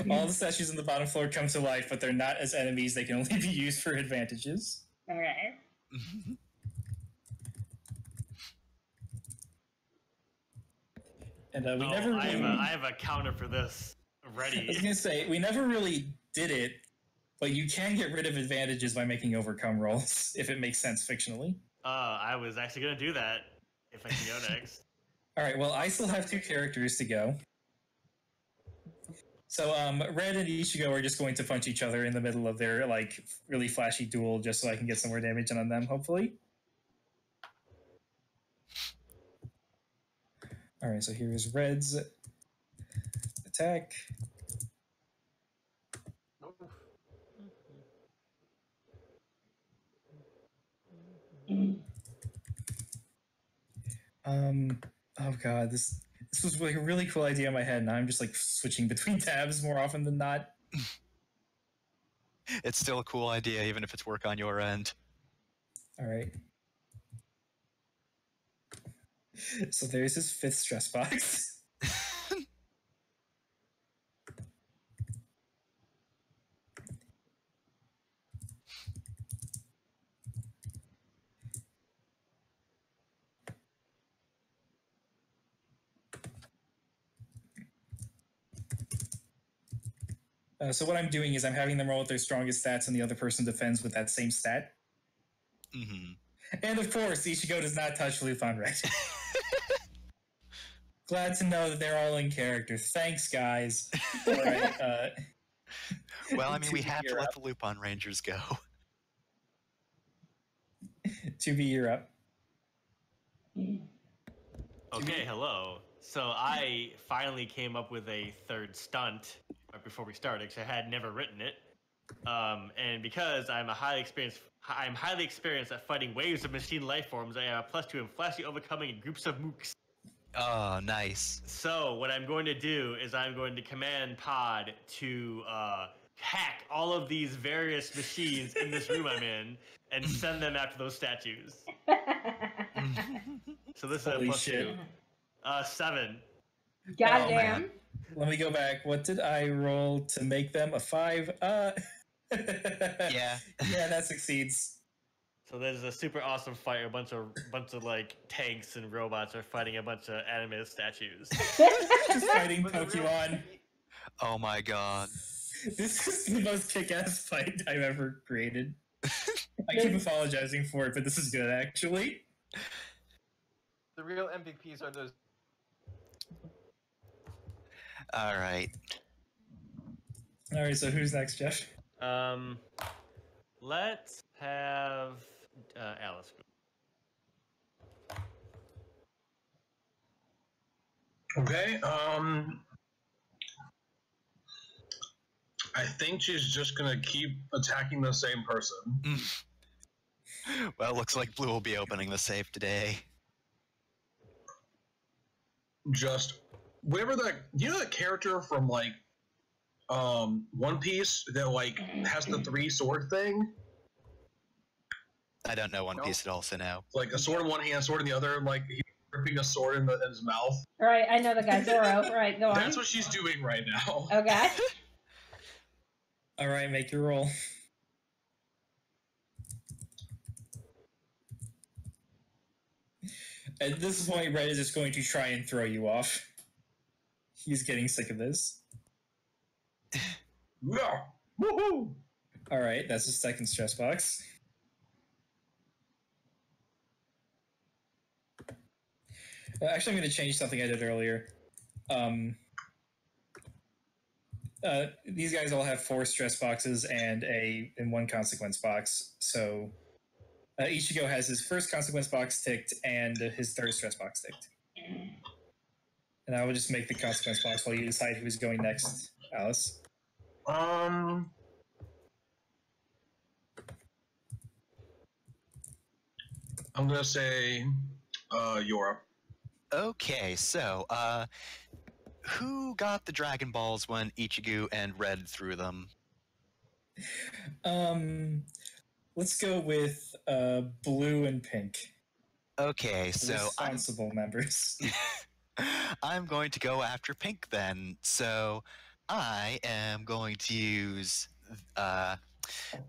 All the statues on the bottom floor come to life, but they're not as enemies. They can only be used for advantages. Okay. And we I have a counter for this ready. I was going to say, we never really did it, but you can get rid of advantages by making overcome rolls, if it makes sense fictionally. I was actually going to do that, if I can go next. All right, well, I still have 2 characters to go. So Red and Ichigo are just going to punch each other in the middle of their, really flashy duel, just so I can get some more damage on them, hopefully. All right, so here's Red's attack. Oh god, this was like a really cool idea in my head, and I'm just like switching between tabs more often than not. It's still a cool idea, even if it's work on your end. All right. So there's his 5th stress box. So what I'm doing is I'm having them roll with their strongest stats, and the other person defends with that same stat. Mm-hmm. And of course, Ichigo does not touch Lupin Red. Glad to know that they're all in character. Thanks, guys. All right. Well, I mean, we 2B, have to you're let up. the Lupin Rangers go. 2B, you're up. Okay, hello. So I finally came up with a third stunt right before we started because I had never written it. And because I'm highly experienced at fighting waves of machine life forms, I have a +2 in flashy overcoming in groups of mooks. Oh, nice. So what I'm going to do is I'm going to command Pod to hack all of these various machines in this room I'm in and send them after those statues. So this Holy is a shit. +2. 7. Goddamn. man. Let me go back. What did I roll to make them a 5? Yeah. Yeah, that succeeds. So there's a super awesome fight. A bunch of like tanks and robots are fighting a bunch of animated statues. Just fighting Was it real? Pokemon. Oh my god. This is the most kick-ass fight I've ever created. I keep apologizing for it, but this is good, actually. The real MVPs are those. All right. All right, so who's next, Jeff? Let's have Alice go. Okay. I think she's just gonna keep attacking the same person. Well, looks like Blue will be opening the safe today. Just whatever that character from like One Piece that like has the 3 sword thing, I don't know One No. Piece at all, so no. like a sword in one hand, sword in the other, like he's gripping a sword in his mouth. All right, I know the guy. Zoro. All right, go on. That's what she's doing right now. Okay. All right, make your roll. At this point, Red is just going to try and throw you off. He's getting sick of this. Yeah. Woohoo! All right, that's the second stress box. Actually, I'm going to change something I did earlier. These guys all have 4 stress boxes and 1 consequence box. So Ichigo has his first consequence box ticked and his third stress box ticked. And I will just make the consequence box while you decide who's going next, Alice. I'm gonna say Yora. Okay, so, who got the Dragon Balls when Ichigo and Red threw them? Let's go with blue and pink. Okay, so Responsible members. I'm going to go after Pink then. So I am going to use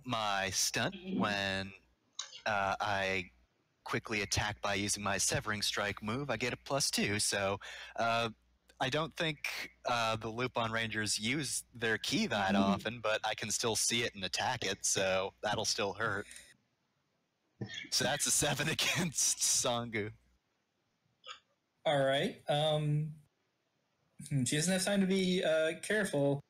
my stunt when I quickly attack by using my Severing Strike move. I get a +2, so I don't think the Lupin Rangers use their ki that often, but I can still see it and attack it, so that'll still hurt. So that's a 7 against Sangu. All right. She doesn't have time to be careful,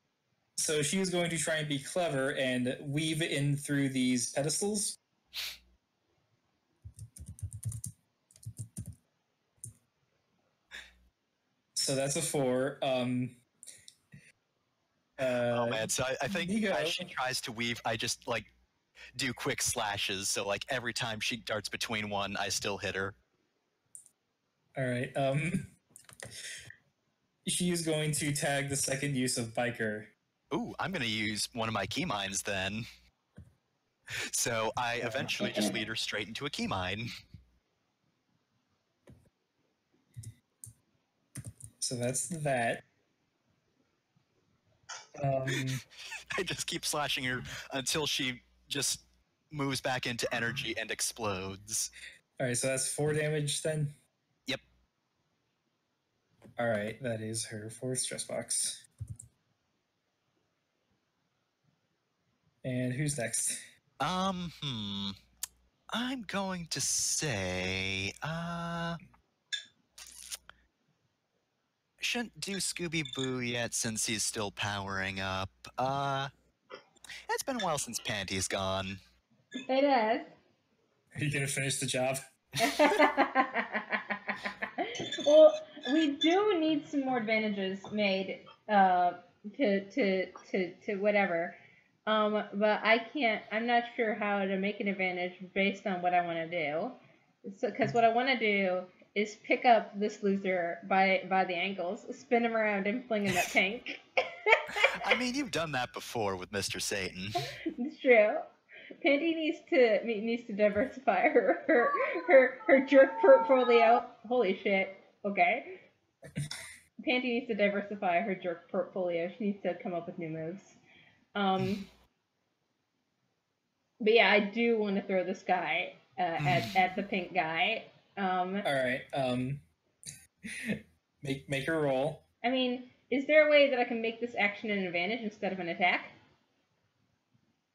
so she is going to try and be clever and weave in through these pedestals. So that's a 4. Oh man, so I think Nigo. as she tries to weave, I just like do quick slashes, so like every time she darts between one, I still hit her. All right. She is going to tag the second use of biker. Ooh, I'm gonna use one of my key mines then. So I eventually just lead her straight into a key mine. So that's that. I just keep slashing her until she just moves back into energy and explodes. All right, so that's 4 damage then. Yep. All right, that is her 4th stress box. And who's next? I'm going to say, shouldn't do Scooby Boo yet since he's still powering up. It's been a while since Panty's gone. It is. Are you gonna finish the job? Well, we do need some more advantages made to whatever. But I can't. I'm not sure how to make an advantage based on what I want to do. So, because what I want to do is pick up this loser by the ankles, spin him around, and fling him at Pink. I mean, you've done that before with Mr. Satan. It's true. Panty needs to diversify her jerk portfolio. Holy shit. Okay. Panty needs to diversify her jerk portfolio. She needs to come up with new moves. But yeah, I do want to throw this guy at the pink guy. All right. Make her roll. I mean, is there a way that I can make this action an advantage instead of an attack?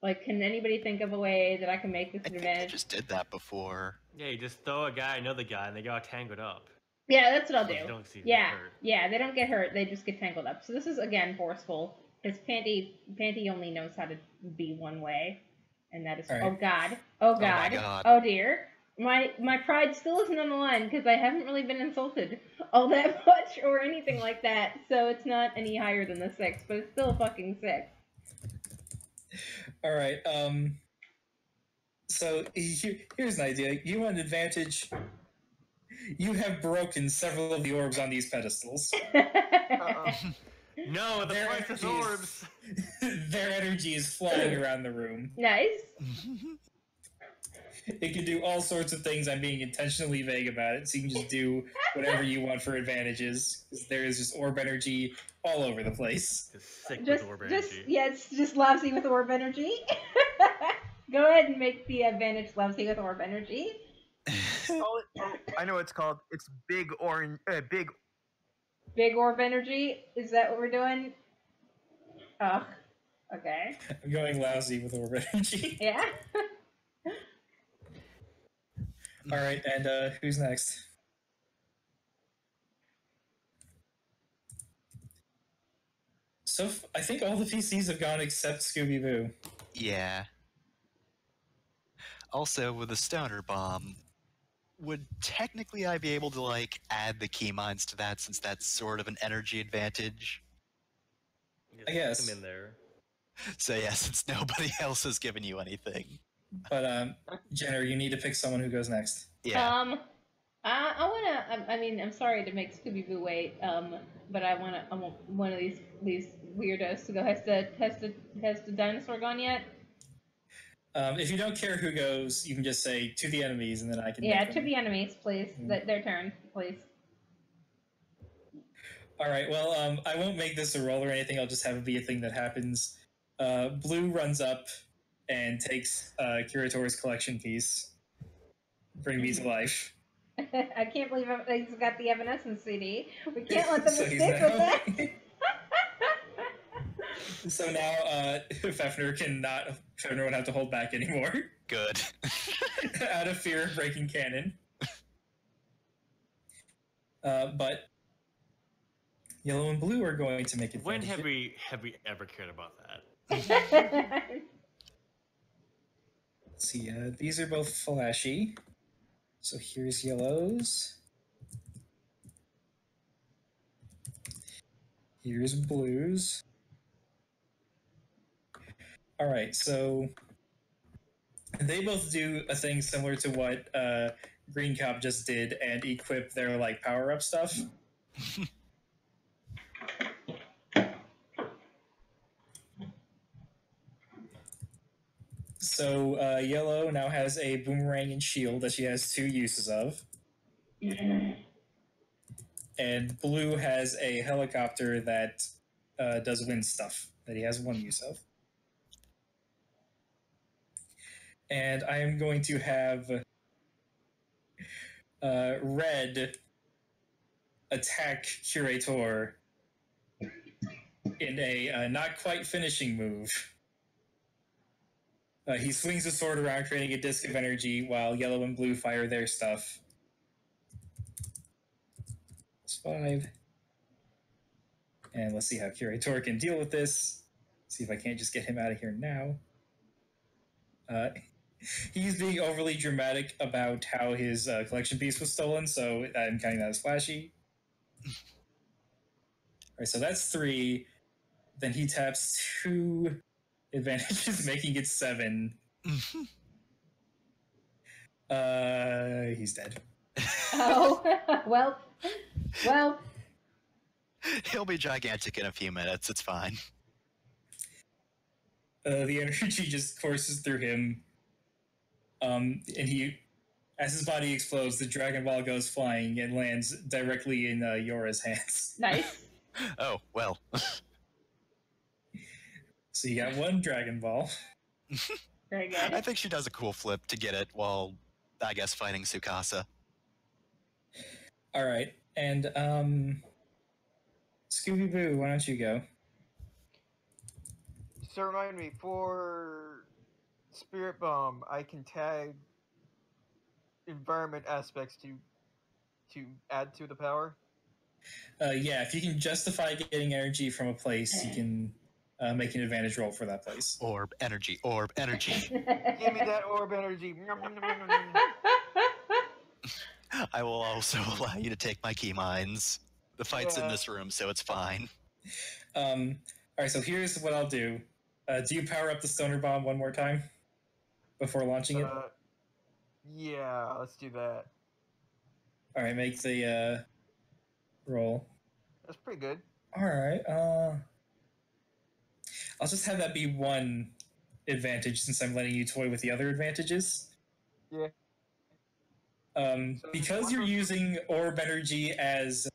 Like, can anybody think of a way that I can make this I an think I advantage? just did that before. Yeah, you just throw a guy, another guy, and they got tangled up. Yeah, that's what I'll So you do. don't see them Yeah, hurt. yeah, they don't get hurt. They just get tangled up. So this is again forceful because Panty only knows how to be one way, and that is All right. oh god, oh my god, God. oh dear. My pride still isn't on the line because I haven't really been insulted all that much or anything like that. So it's not any higher than the 6, but it's still a fucking 6. All right. So here's an idea. You want an advantage. You have broken several of the orbs on these pedestals. No, the Their priceless energy is- orbs! Their energy is flying around the room. Nice. It can do all sorts of things. I'm being intentionally vague about it, so you can just do whatever you want for advantages. 'Cause there is just orb energy all over the place. Just sick Just, with orb energy. yeah, it's just lousy with orb energy. Go ahead and make the advantage lousy with orb energy. I know what it's called. It's big orange. Big. Big orb energy? Is that what we're doing? Oh, okay. I'm going lousy with orb energy. Yeah. All right, and who's next? So I think all the PCs have gone except Scooby Boo. Yeah. Also, with the stoner bomb, would technically I be able to, like, add the key mines to that since that's sort of an energy advantage? Just I guess. Put them in there. So yeah, since nobody else has given you anything. But Jenner, you need to pick someone who goes next. Yeah. I wanna. I mean, I'm sorry to make Scooby Boo wait. But I want one of these weirdos to go. Has the dinosaur gone yet? If you don't care who goes, you can just say to the enemies, and then I can. Yeah, pick to them. the enemies, please. Their turn, please. All right. Well, I won't make this a roll or anything. I'll just have it be a thing that happens. Blue runs up and takes Curator's collection piece. Bring me to life. I can't believe he's got the Evanescence CD. We can't let them So he's escape with now- that. So now Fefner won't have to hold back anymore Good. out of fear of breaking canon. But yellow and blue are going to make it. When have we ever cared about that? Let's see. These are both flashy. So here's yellows. Here's blues. All right, so they both do a thing similar to what Green Cop just did and equip their like power up stuff. So Yellow now has a boomerang and shield that she has 2 uses of. And Blue has a helicopter that does wind stuff that he has 1 use of. And I am going to have Red attack Curator in a not quite finishing move. He swings the sword around, creating a disc of energy, while Yellow and Blue fire their stuff. It's 5. And let's see how Curator can deal with this. See if I can't just get him out of here now. He's being overly dramatic about how his collection piece was stolen, so I'm counting that as flashy. Alright, so that's 3. Then he taps 2 advantages, making it 7. He's dead. Oh, well. He'll be gigantic in a few minutes. It's fine. The energy just courses through him. And as his body explodes, the Dragon Ball goes flying and lands directly in Yora's hands. Nice. Oh, well. So you got 1 Dragon Ball. Very good. I think she does a cool flip to get it while, I guess, fighting Tsukasa. Alright, and Scooby-Boo, why don't you go? So remind me, for Spirit Bomb, I can tag environment aspects to add to the power? Yeah, if you can justify getting energy from a place, you can make an advantage roll for that place. Orb energy, orb energy. Give me that orb energy. I will also allow you to take my key mines. The fight's in Yeah. this room, so it's fine. Alright, so here's what I'll do. Do you power up the Stoner Bomb one more time before launching it? Yeah, let's do that. Alright, make the roll. That's pretty good. Alright, I'll just have that be 1 advantage since I'm letting you toy with the other advantages. Yeah. Because you're using orb energy as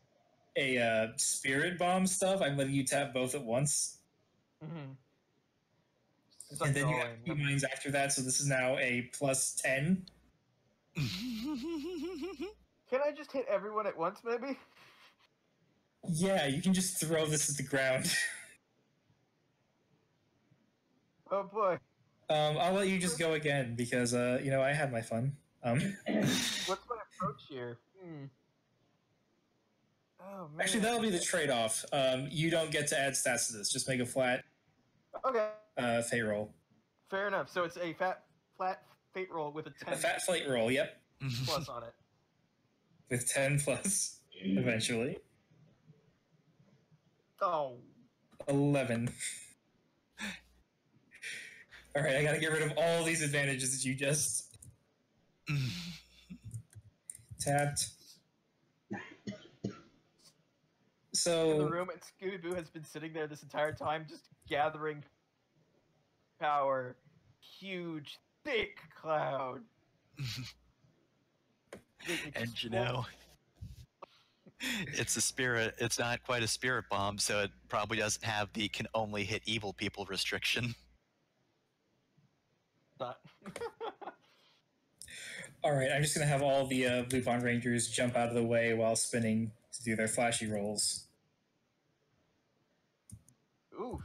a spirit bomb stuff, I'm letting you tap both at once. Mm-hmm. And then you have key mines after that, so this is now a plus 10. Can I just hit everyone at once, maybe? Yeah, you can just throw this at the ground. Oh boy. I'll let you just go again because I had my fun. What's my approach here? Oh man. Actually, that'll be the trade-off. You don't get to add stats to this. Just make a flat Okay. fate roll. Fair enough. So it's a flat fate roll with a 10 A fat fate roll, yep. plus on it. With 10 plus, eventually. Oh. 11. Alright, I gotta get rid of all these advantages that you just tapped. In the So, room, and Scooby-Doo has been sitting there this entire time, just gathering power. Huge, thick cloud. And you know, it's a spirit. It's not quite a spirit bomb, so it probably doesn't have the can only hit evil people restriction. Not. alright, I'm just gonna have all the Blue Pond Rangers jump out of the way while spinning to do their flashy rolls. Oof.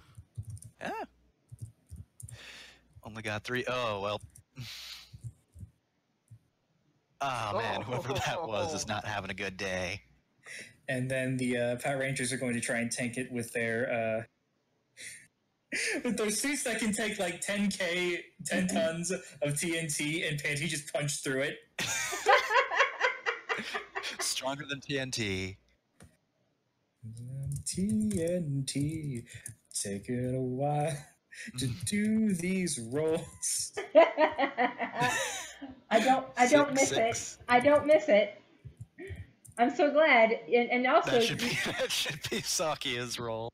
Yeah. Only got 3. Oh, well. Oh, man, whoever that was is not having a good day. And then the Power Rangers are going to try and tank it with their suits that can take like 10 tons of TNT, and Panty just punched through it. Stronger than TNT. TNT, take it a while to do these rolls. I don't miss Six. it. I don't miss it. I'm so glad, and also That should be Sakia's role.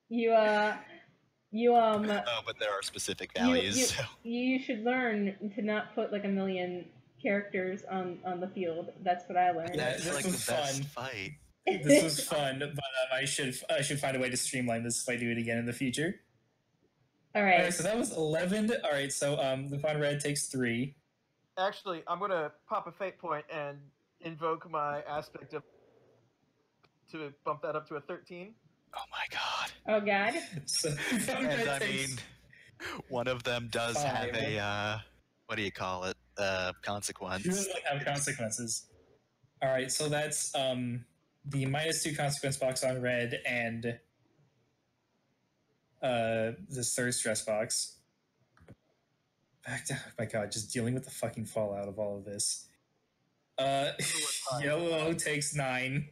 you Oh, but there are specific values. So. you should learn to not put like a million characters on the field. That's what I learned. That's this like was the best fun. fight. This was fun, but I should find a way to streamline this if I do it again in the future. All right. All right, so that was 11. All right, so Lupin Red takes 3. Actually, I'm gonna pop a fate point and invoke my aspect of to bump that up to a 13. Oh my god. Oh God. So Lupin And Red I takes mean, one of them does have 5. a what do you call it? Consequence. She doesn't have consequences. All right, so that's the -2 consequence box on Red and this third stress box. Back to, oh my god, just dealing with the fucking fallout of all of this. Yellow takes 9.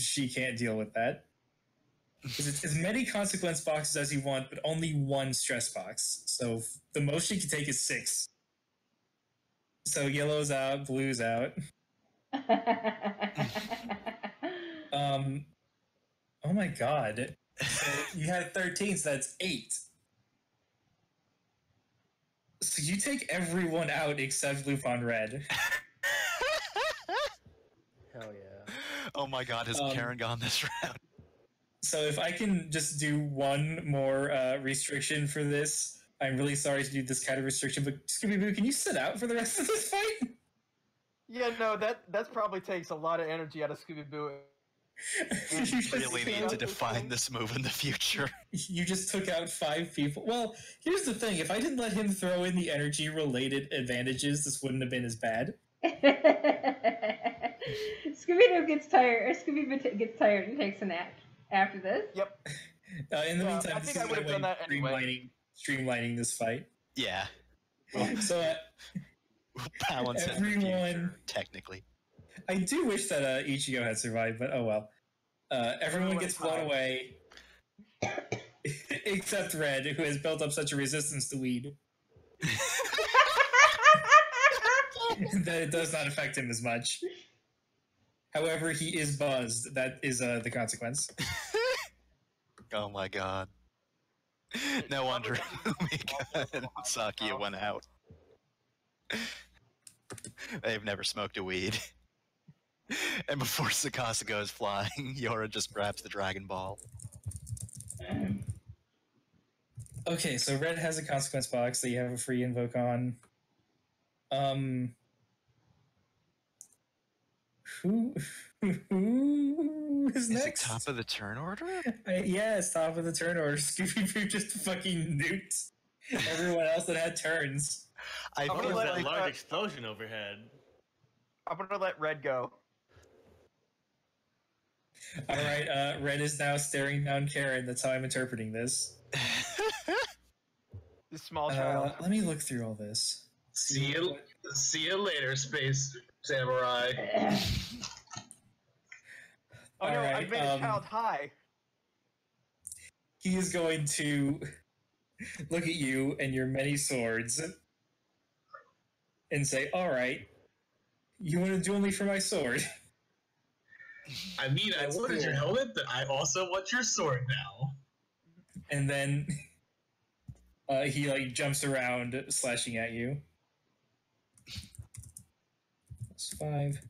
She can't deal with that. It's as many consequence boxes as you want, but only 1 stress box. So the most she can take is 6. So yellow's out, blue's out. Oh my god. So you had 13, so that's 8. So you take everyone out except Lupin Red. Hell yeah. Oh my god, has Karen gone this round? So if I can just do one more restriction for this, I'm really sorry to do this kind of restriction, but Scooby-Boo, can you sit out for the rest of this fight? Yeah, no, that probably takes a lot of energy out of Scooby-Doo. You just- Really need to define this move in the future. You just took out 5 people. Well, here's the thing. If I didn't let him throw in the energy-related advantages, this wouldn't have been as bad. Scooby-Doo gets tired, or Scooby-Doo gets tired and takes a nap after this. Yep. In the Yeah, meantime, I this think is I would have my done way that anyway. streamlining this fight. Yeah. So Balance it in the everyone- future, technically. I do wish that Ichigo had survived, but oh well. Everyone gets blown away, except Red, who has built up such a resistance to weed that it does not affect him as much. However, he is buzzed. That is the consequence. Oh my god. No wonder Umika and Sakia went out. They've never smoked a weed. And before Sakasa goes flying, Yora just grabs the Dragon Ball. Okay, so Red has a consequence box that you have a free invoke on. Who is Is it next? top of the turn order? Yeah, it's top of the turn order. Scooby-Doo just fucking nuked everyone else that had turns. I I'm What gonna feel was let that like large explosion overhead? I'm gonna let Red go. All right, Red is now staring down Karen. That's how I'm interpreting this. This small child. Let me look through all this. See you later, Space Samurai. Oh no, I alright, made a child high. He is going to look at you and your many swords and say, "All right, you want to duel me for my sword?" I mean, I That's wanted cool. your helmet, but I also want your sword now. And then he like jumps around, slashing at you. That's 5.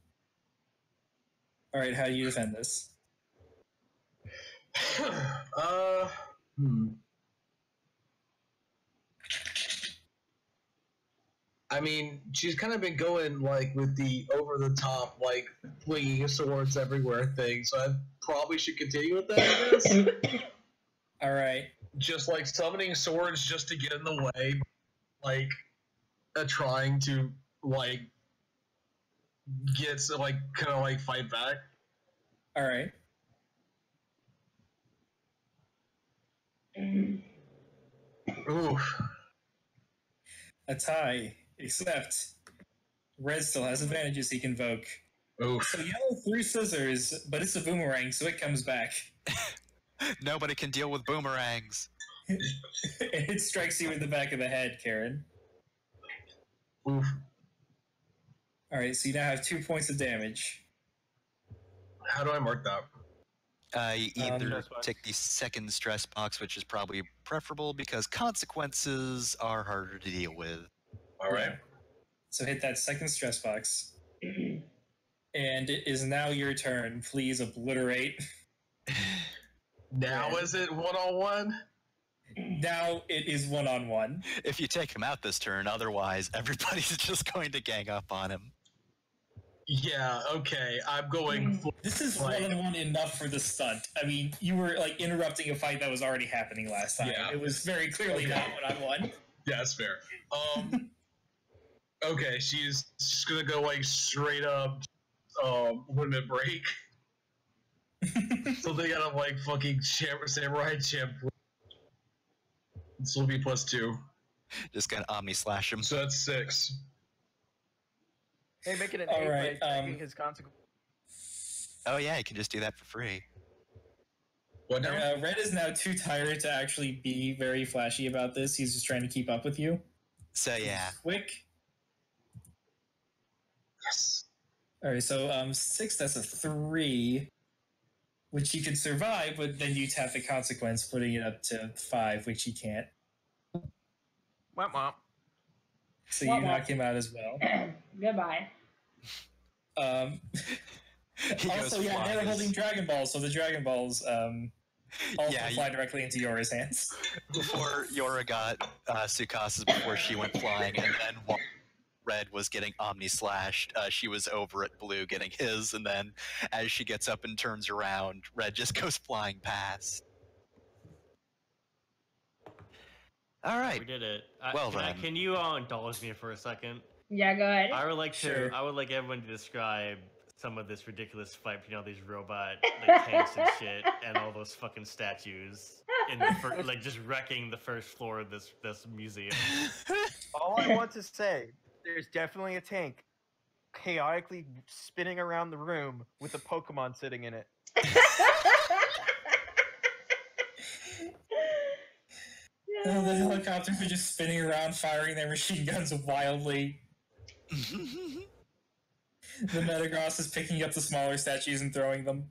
All right, how do you defend this? I mean, she's kind of been going like with the over the top, like flinging swords everywhere thing. So I probably should continue with that. I guess. All right. Just like summoning swords just to get in the way, like trying to like get like kind of like fight back. All right. Oof. A tie, except Red still has advantages he can invoke. Oof. So Yellow threw scissors, but it's a boomerang, so it comes back. Nobody can deal with boomerangs. And it strikes you in the back of the head, Karen. Oof. All right, so you now have 2 points of damage. How do I mark that? You either Stress box. take the second stress box, which is probably preferable because consequences are harder to deal with. All right. Yeah. So hit that second stress box. And it is now your turn. Please obliterate. Now is it 1-on-1? Now it is 1-on-1. If you take him out this turn, otherwise everybody's just going to gang up on him. Yeah, okay. I'm going for This is Like- 1-on-1 enough for the stunt. I mean, you were like interrupting a fight that was already happening last time. Yeah. It was very clearly Okay. not 1-on-1. Yeah, that's fair. Okay, she's just gonna go like straight up limit break. So they gotta like fucking samurai champ. This will be +2. Just gonna Omni slash him. So that's 6. Hey, make it an All 8 right, by taking his consequence. Oh yeah, you can just do that for free. What now? Red is now too tired to actually be very flashy about this. He's just trying to keep up with you. So yeah, Quick. Yes. All right, so 6, that's a 3, which he could survive, but then you'd have the consequence putting it up to 5, which he can't. Womp womp. So Womp you womp. knock him out as well. Goodbye. he Also, goes yeah, they're flying. holding Dragon Balls, so the Dragon Balls also Yeah, fly directly into Yora's hands. Before Yora got Sukasa's before she went flying, and then while Red was getting Omni slashed, she was over at Blue getting his, and then as she gets up and turns around, Red just goes flying past. All We right. did it. Well then. Can you all indulge me for a second? Yeah, go ahead. I would like Sure. I would like everyone to describe some of this ridiculous fight between all these robot like tanks and shit, and all those fucking statues in the like just wrecking the first floor of this museum. All I want to say, there's definitely a tank chaotically spinning around the room with a Pokemon sitting in it. Oh, the helicopters are just spinning around, firing their machine guns wildly. The Metagross is picking up the smaller statues and throwing them.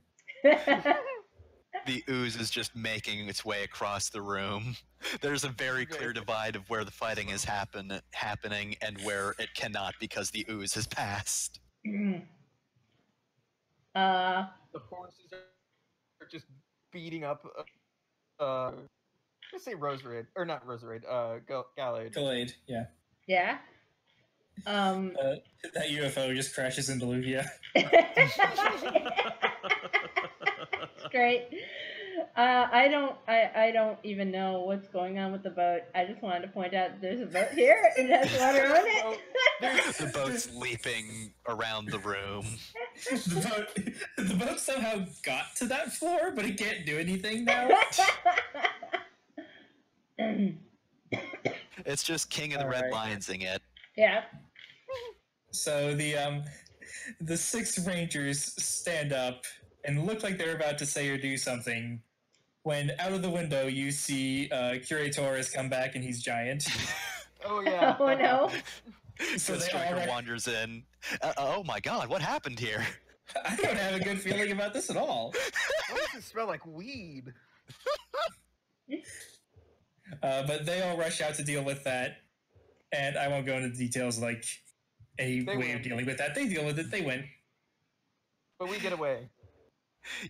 The ooze is just making its way across the room. There's a very clear divide of where the fighting is happening and where it cannot because the ooze has passed. The horses are just beating up. Let's say Roserade, or not Roserade. Gallade. Gallade, yeah. yeah. That UFO just crashes into Lugia. Great. I don't even know what's going on with the boat. I just wanted to point out there's a boat here and it has water on it. The boat's leaping around the room. The boat somehow got to that floor, but it can't do anything now. It's just King of the All Red right. Lionsing it. Yeah. So the 6 Rangers stand up and look like they're about to say or do something. When out of the window you see Curator has come back and he's giant. Oh yeah. Oh no. So The they striker already- wanders in. Oh my god, what happened here? I don't have a good feeling about this at all. Why does it smell like weed? But they all rush out to deal with that, and I won't go into details like a They way of win. dealing with that. They deal with it. They win. But we get away.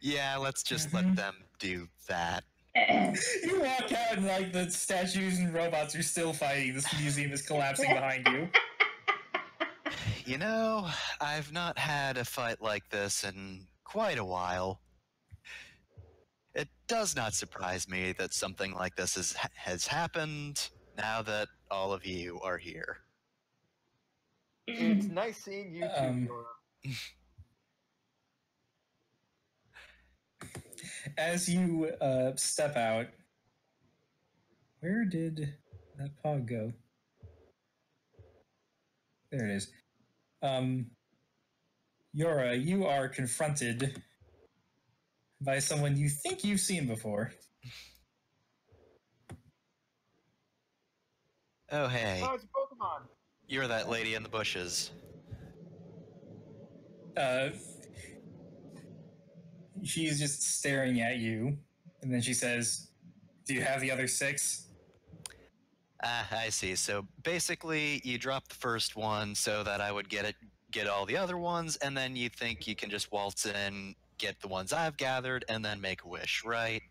Yeah, let's just Mhm. let them do that. You walk out and like the statues and robots are still fighting. This museum is collapsing behind you. You know, I've not had a fight like this in quite a while. It does not surprise me that something like this has happened now that all of you are here. It's nice seeing you too, Yora. As you step out, where did that pog go? There it is. Yora, you are confronted by someone you think you've seen before. Oh, hey. Oh, it's a Pokemon. You're that lady in the bushes. She's just staring at you, and then she says, "Do you have the other 6?" Ah, I see. So basically, you drop the first one so that I would get all the other ones, and then you think you can just waltz in, get the ones I've gathered, and then make a wish, right?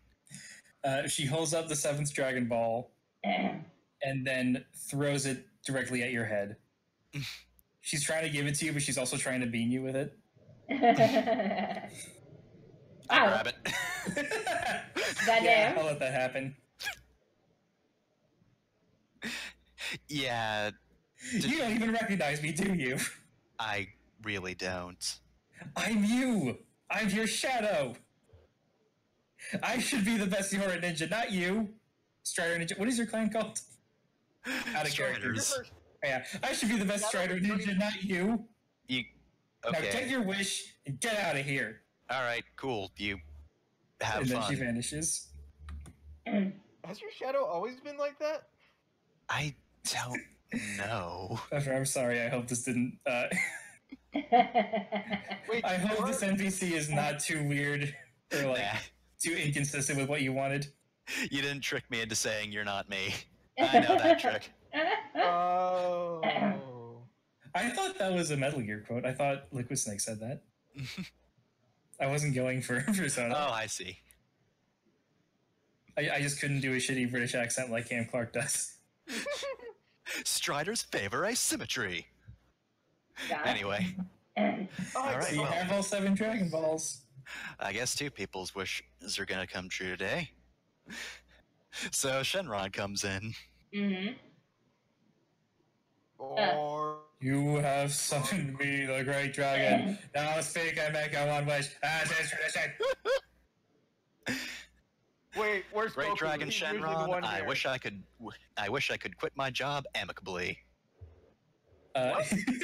She holds up the 7th Dragon Ball and then throws it directly at your head. She's trying to give it to you, but she's also trying to beam you with it. I grab it. Yeah, I'll let that happen. Yeah, You don't even recognize me, do you? I really don't. I'm you. I'm your shadow. I should be the best Yora ninja, not you. Strider ninja. What is your clan called? Out of characters. Striders. Yeah, I should be the best Strider ninja, not you. You Now okay? get your wish and get out of here. All right, cool. You have And then fun. she vanishes. Has your shadow always been like that? I don't know. I'm sorry. I hope this didn't. Wait, I hope you this are- NPC is not too weird or like Nah, too inconsistent with what you wanted. you didn't trick me into saying you're not me. I know that trick. Oh. I thought that was a Metal Gear quote. I thought Liquid Snake said that. I wasn't going for Persona. Oh, I see. I just couldn't do a shitty British accent like Cam Clark does. Striders favor asymmetry. Anyway, Oh, All right, So you well. have all 7 Dragon Balls. I guess 2 people's wishes are gonna come true today. So Shenron comes in. Mm-hmm. Or You have summoned me, the Great Dragon. Now speak and make a one wish. As is tradition. wait, where's Great Goku? Dragon He's usually the Shenron, one I here. wish I could quit my job amicably.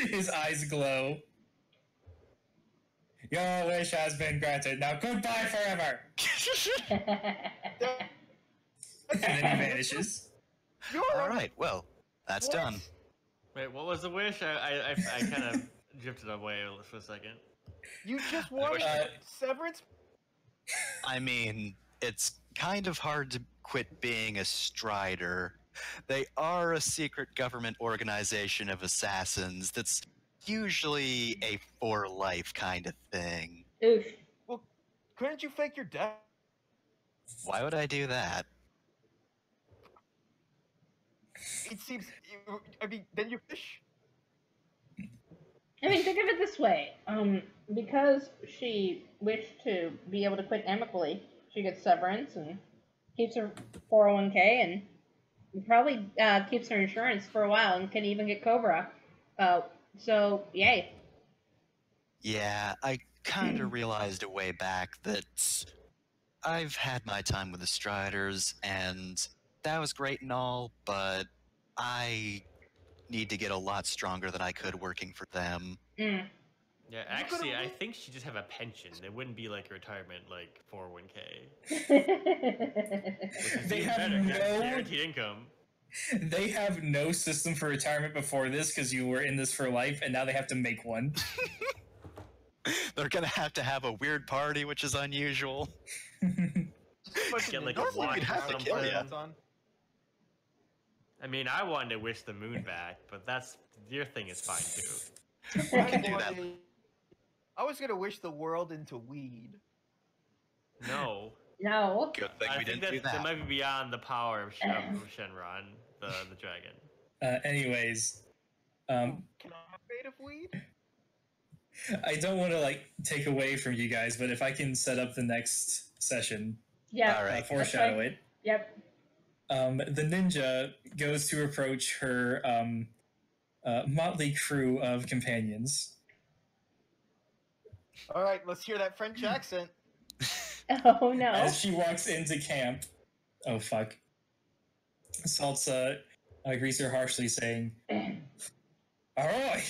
His eyes glow. Your wish has been granted. Now goodbye forever. And then he vanishes. You're All right, well, that's What? done. Wait, what was the wish? I kind of drifted away for a second. You just wanted severance. I mean, it's kind of hard to quit being a Strider. They are a secret government organization of assassins that's usually a for life kind of thing. Oof. Well, couldn't you fake your death? Why would I do that? It seems. I mean, then you fish. I mean, think of it this way. Because she wished to be able to quit amicably, she gets severance and keeps her 401k and probably keeps her insurance for a while and can even get Cobra. So, yay. Yeah, I kind of realized a way back that I've had my time with the Striders, and that was great and all, but I need to get a lot stronger than I could working for them. Mm. Yeah, could've actually, I moved- think she just have a pension. It wouldn't be like a retirement, like 401k. Which is They even have better, 'cause that's no- guaranteed income. They have no system for retirement before this because you were in this for life, and now they have to make one. They're gonna have a weird party, which is unusual. Get like a Normally watch we'd or have to kill something. you. On. I mean, I wanted to wish the moon back, but that's your thing is fine too. We can do that. I was gonna wish the world into weed. No, No. Good thing I we think didn't do that that. might be beyond the power of Shenron, the dragon. Anyways, Can I have fate of weed? I don't want to like take away from you guys, but if I can set up the next session, Yeah. All right. foreshadow it. Yep. The ninja goes to approach her motley crew of companions. All right, let's hear that French accent. Oh no. As she walks into camp, oh fuck, Salsa greets her harshly, saying, "Ahoy!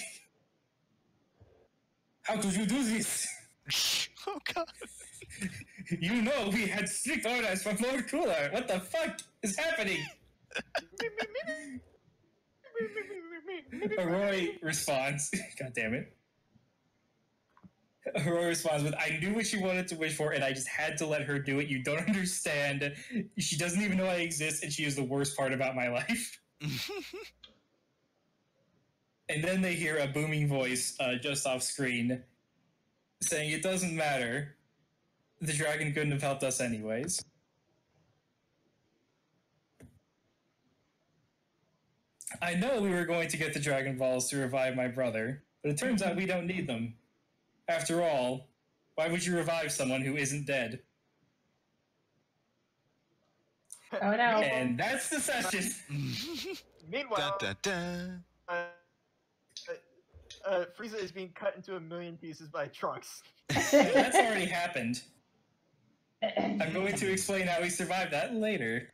How could you do this? Oh god. You know we had strict orders from Lord Cooler. What the fuck is happening?" Roy responds, God damn it. Roy responds with, I knew what she wanted to wish for, and I just had to let her do it. You don't understand. She doesn't even know I exist, and she is the worst part about my life. And then they hear a booming voice just off screen saying, it doesn't matter. The dragon couldn't have helped us anyways. I know we were going to get the Dragon Balls to revive my brother, but it turns out we don't need them. After all, why would you revive someone who isn't dead? Oh no. And that's the session. Meanwhile, Dun, dun, dun. Frieza is being cut into a million pieces by trucks. That's already happened. I'm going to explain how he survived that later.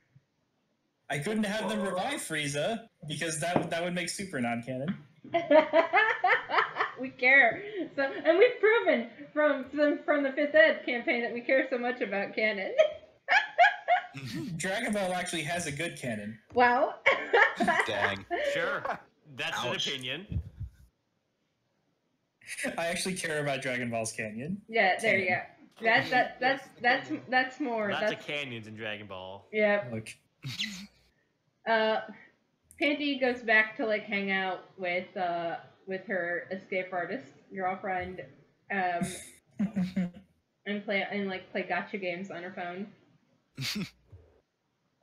I couldn't have them revive Frieza because that would make super non-canon. We care. So, and we've proven from the 5th Ed campaign that we care so much about canon. Dragon Ball actually has a good canon. Wow. Dang. Sure, that's Ouch. an opinion. I actually care about Dragon Ball's canon. Yeah, there you go. That's more. Lots of canyons in Dragon Ball. Yeah. Look. Panty goes back to like hang out with her escape artist girlfriend, and play gotcha games on her phone.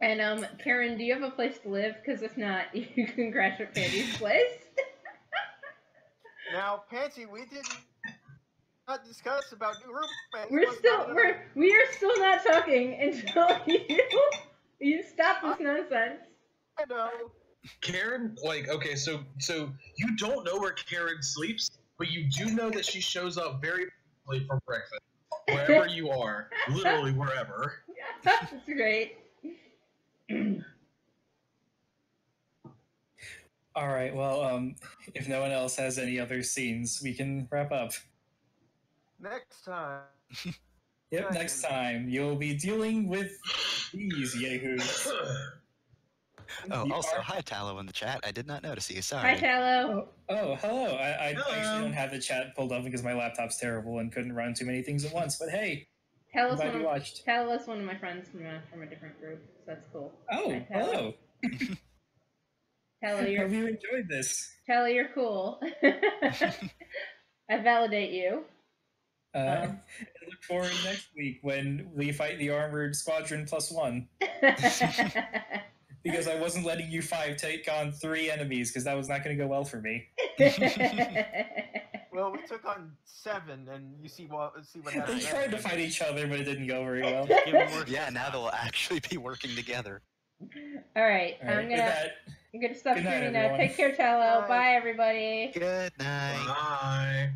And Karen, do you have a place to live? Because if not, you can crash at Panty's place. Now, Pansy, we did not discuss about new roommates. We are still not talking until you stop this nonsense. I know. Karen, like, okay, so you don't know where Karen sleeps, but you do know that she shows up very early for breakfast, wherever you are, literally wherever. That's great. All right, well, if no one else has any other scenes, we can wrap up. Next time. Yep, next time you'll be dealing with these yahoos. Oh, also, hi Tallow in the chat. I did not notice you. Hi, Sorry. Tallow. Oh, hello. I Hello. actually don't have the chat pulled up because my laptop's terrible and couldn't run too many things at once. But hey, Talow's I'm glad you watched. Talow's one of my friends from a different group, so that's cool. Oh, Hi, Tallow. hello. Tallow, Hope you're you enjoyed this. cool. I validate you. I look forward to next week when we fight the Armored Squadron +1. Because I wasn't letting you 5 take on 3 enemies because that was not going to go well for me. Well, we took on 7, and you see what They happened. tried to fight each other, but it didn't go very well. Give them more Yeah, now they'll actually be working together. All right, All right, with that, I'm gonna stop good night, streaming now. everyone. Take care, Tallow. Bye. Bye, everybody. Good night. Bye.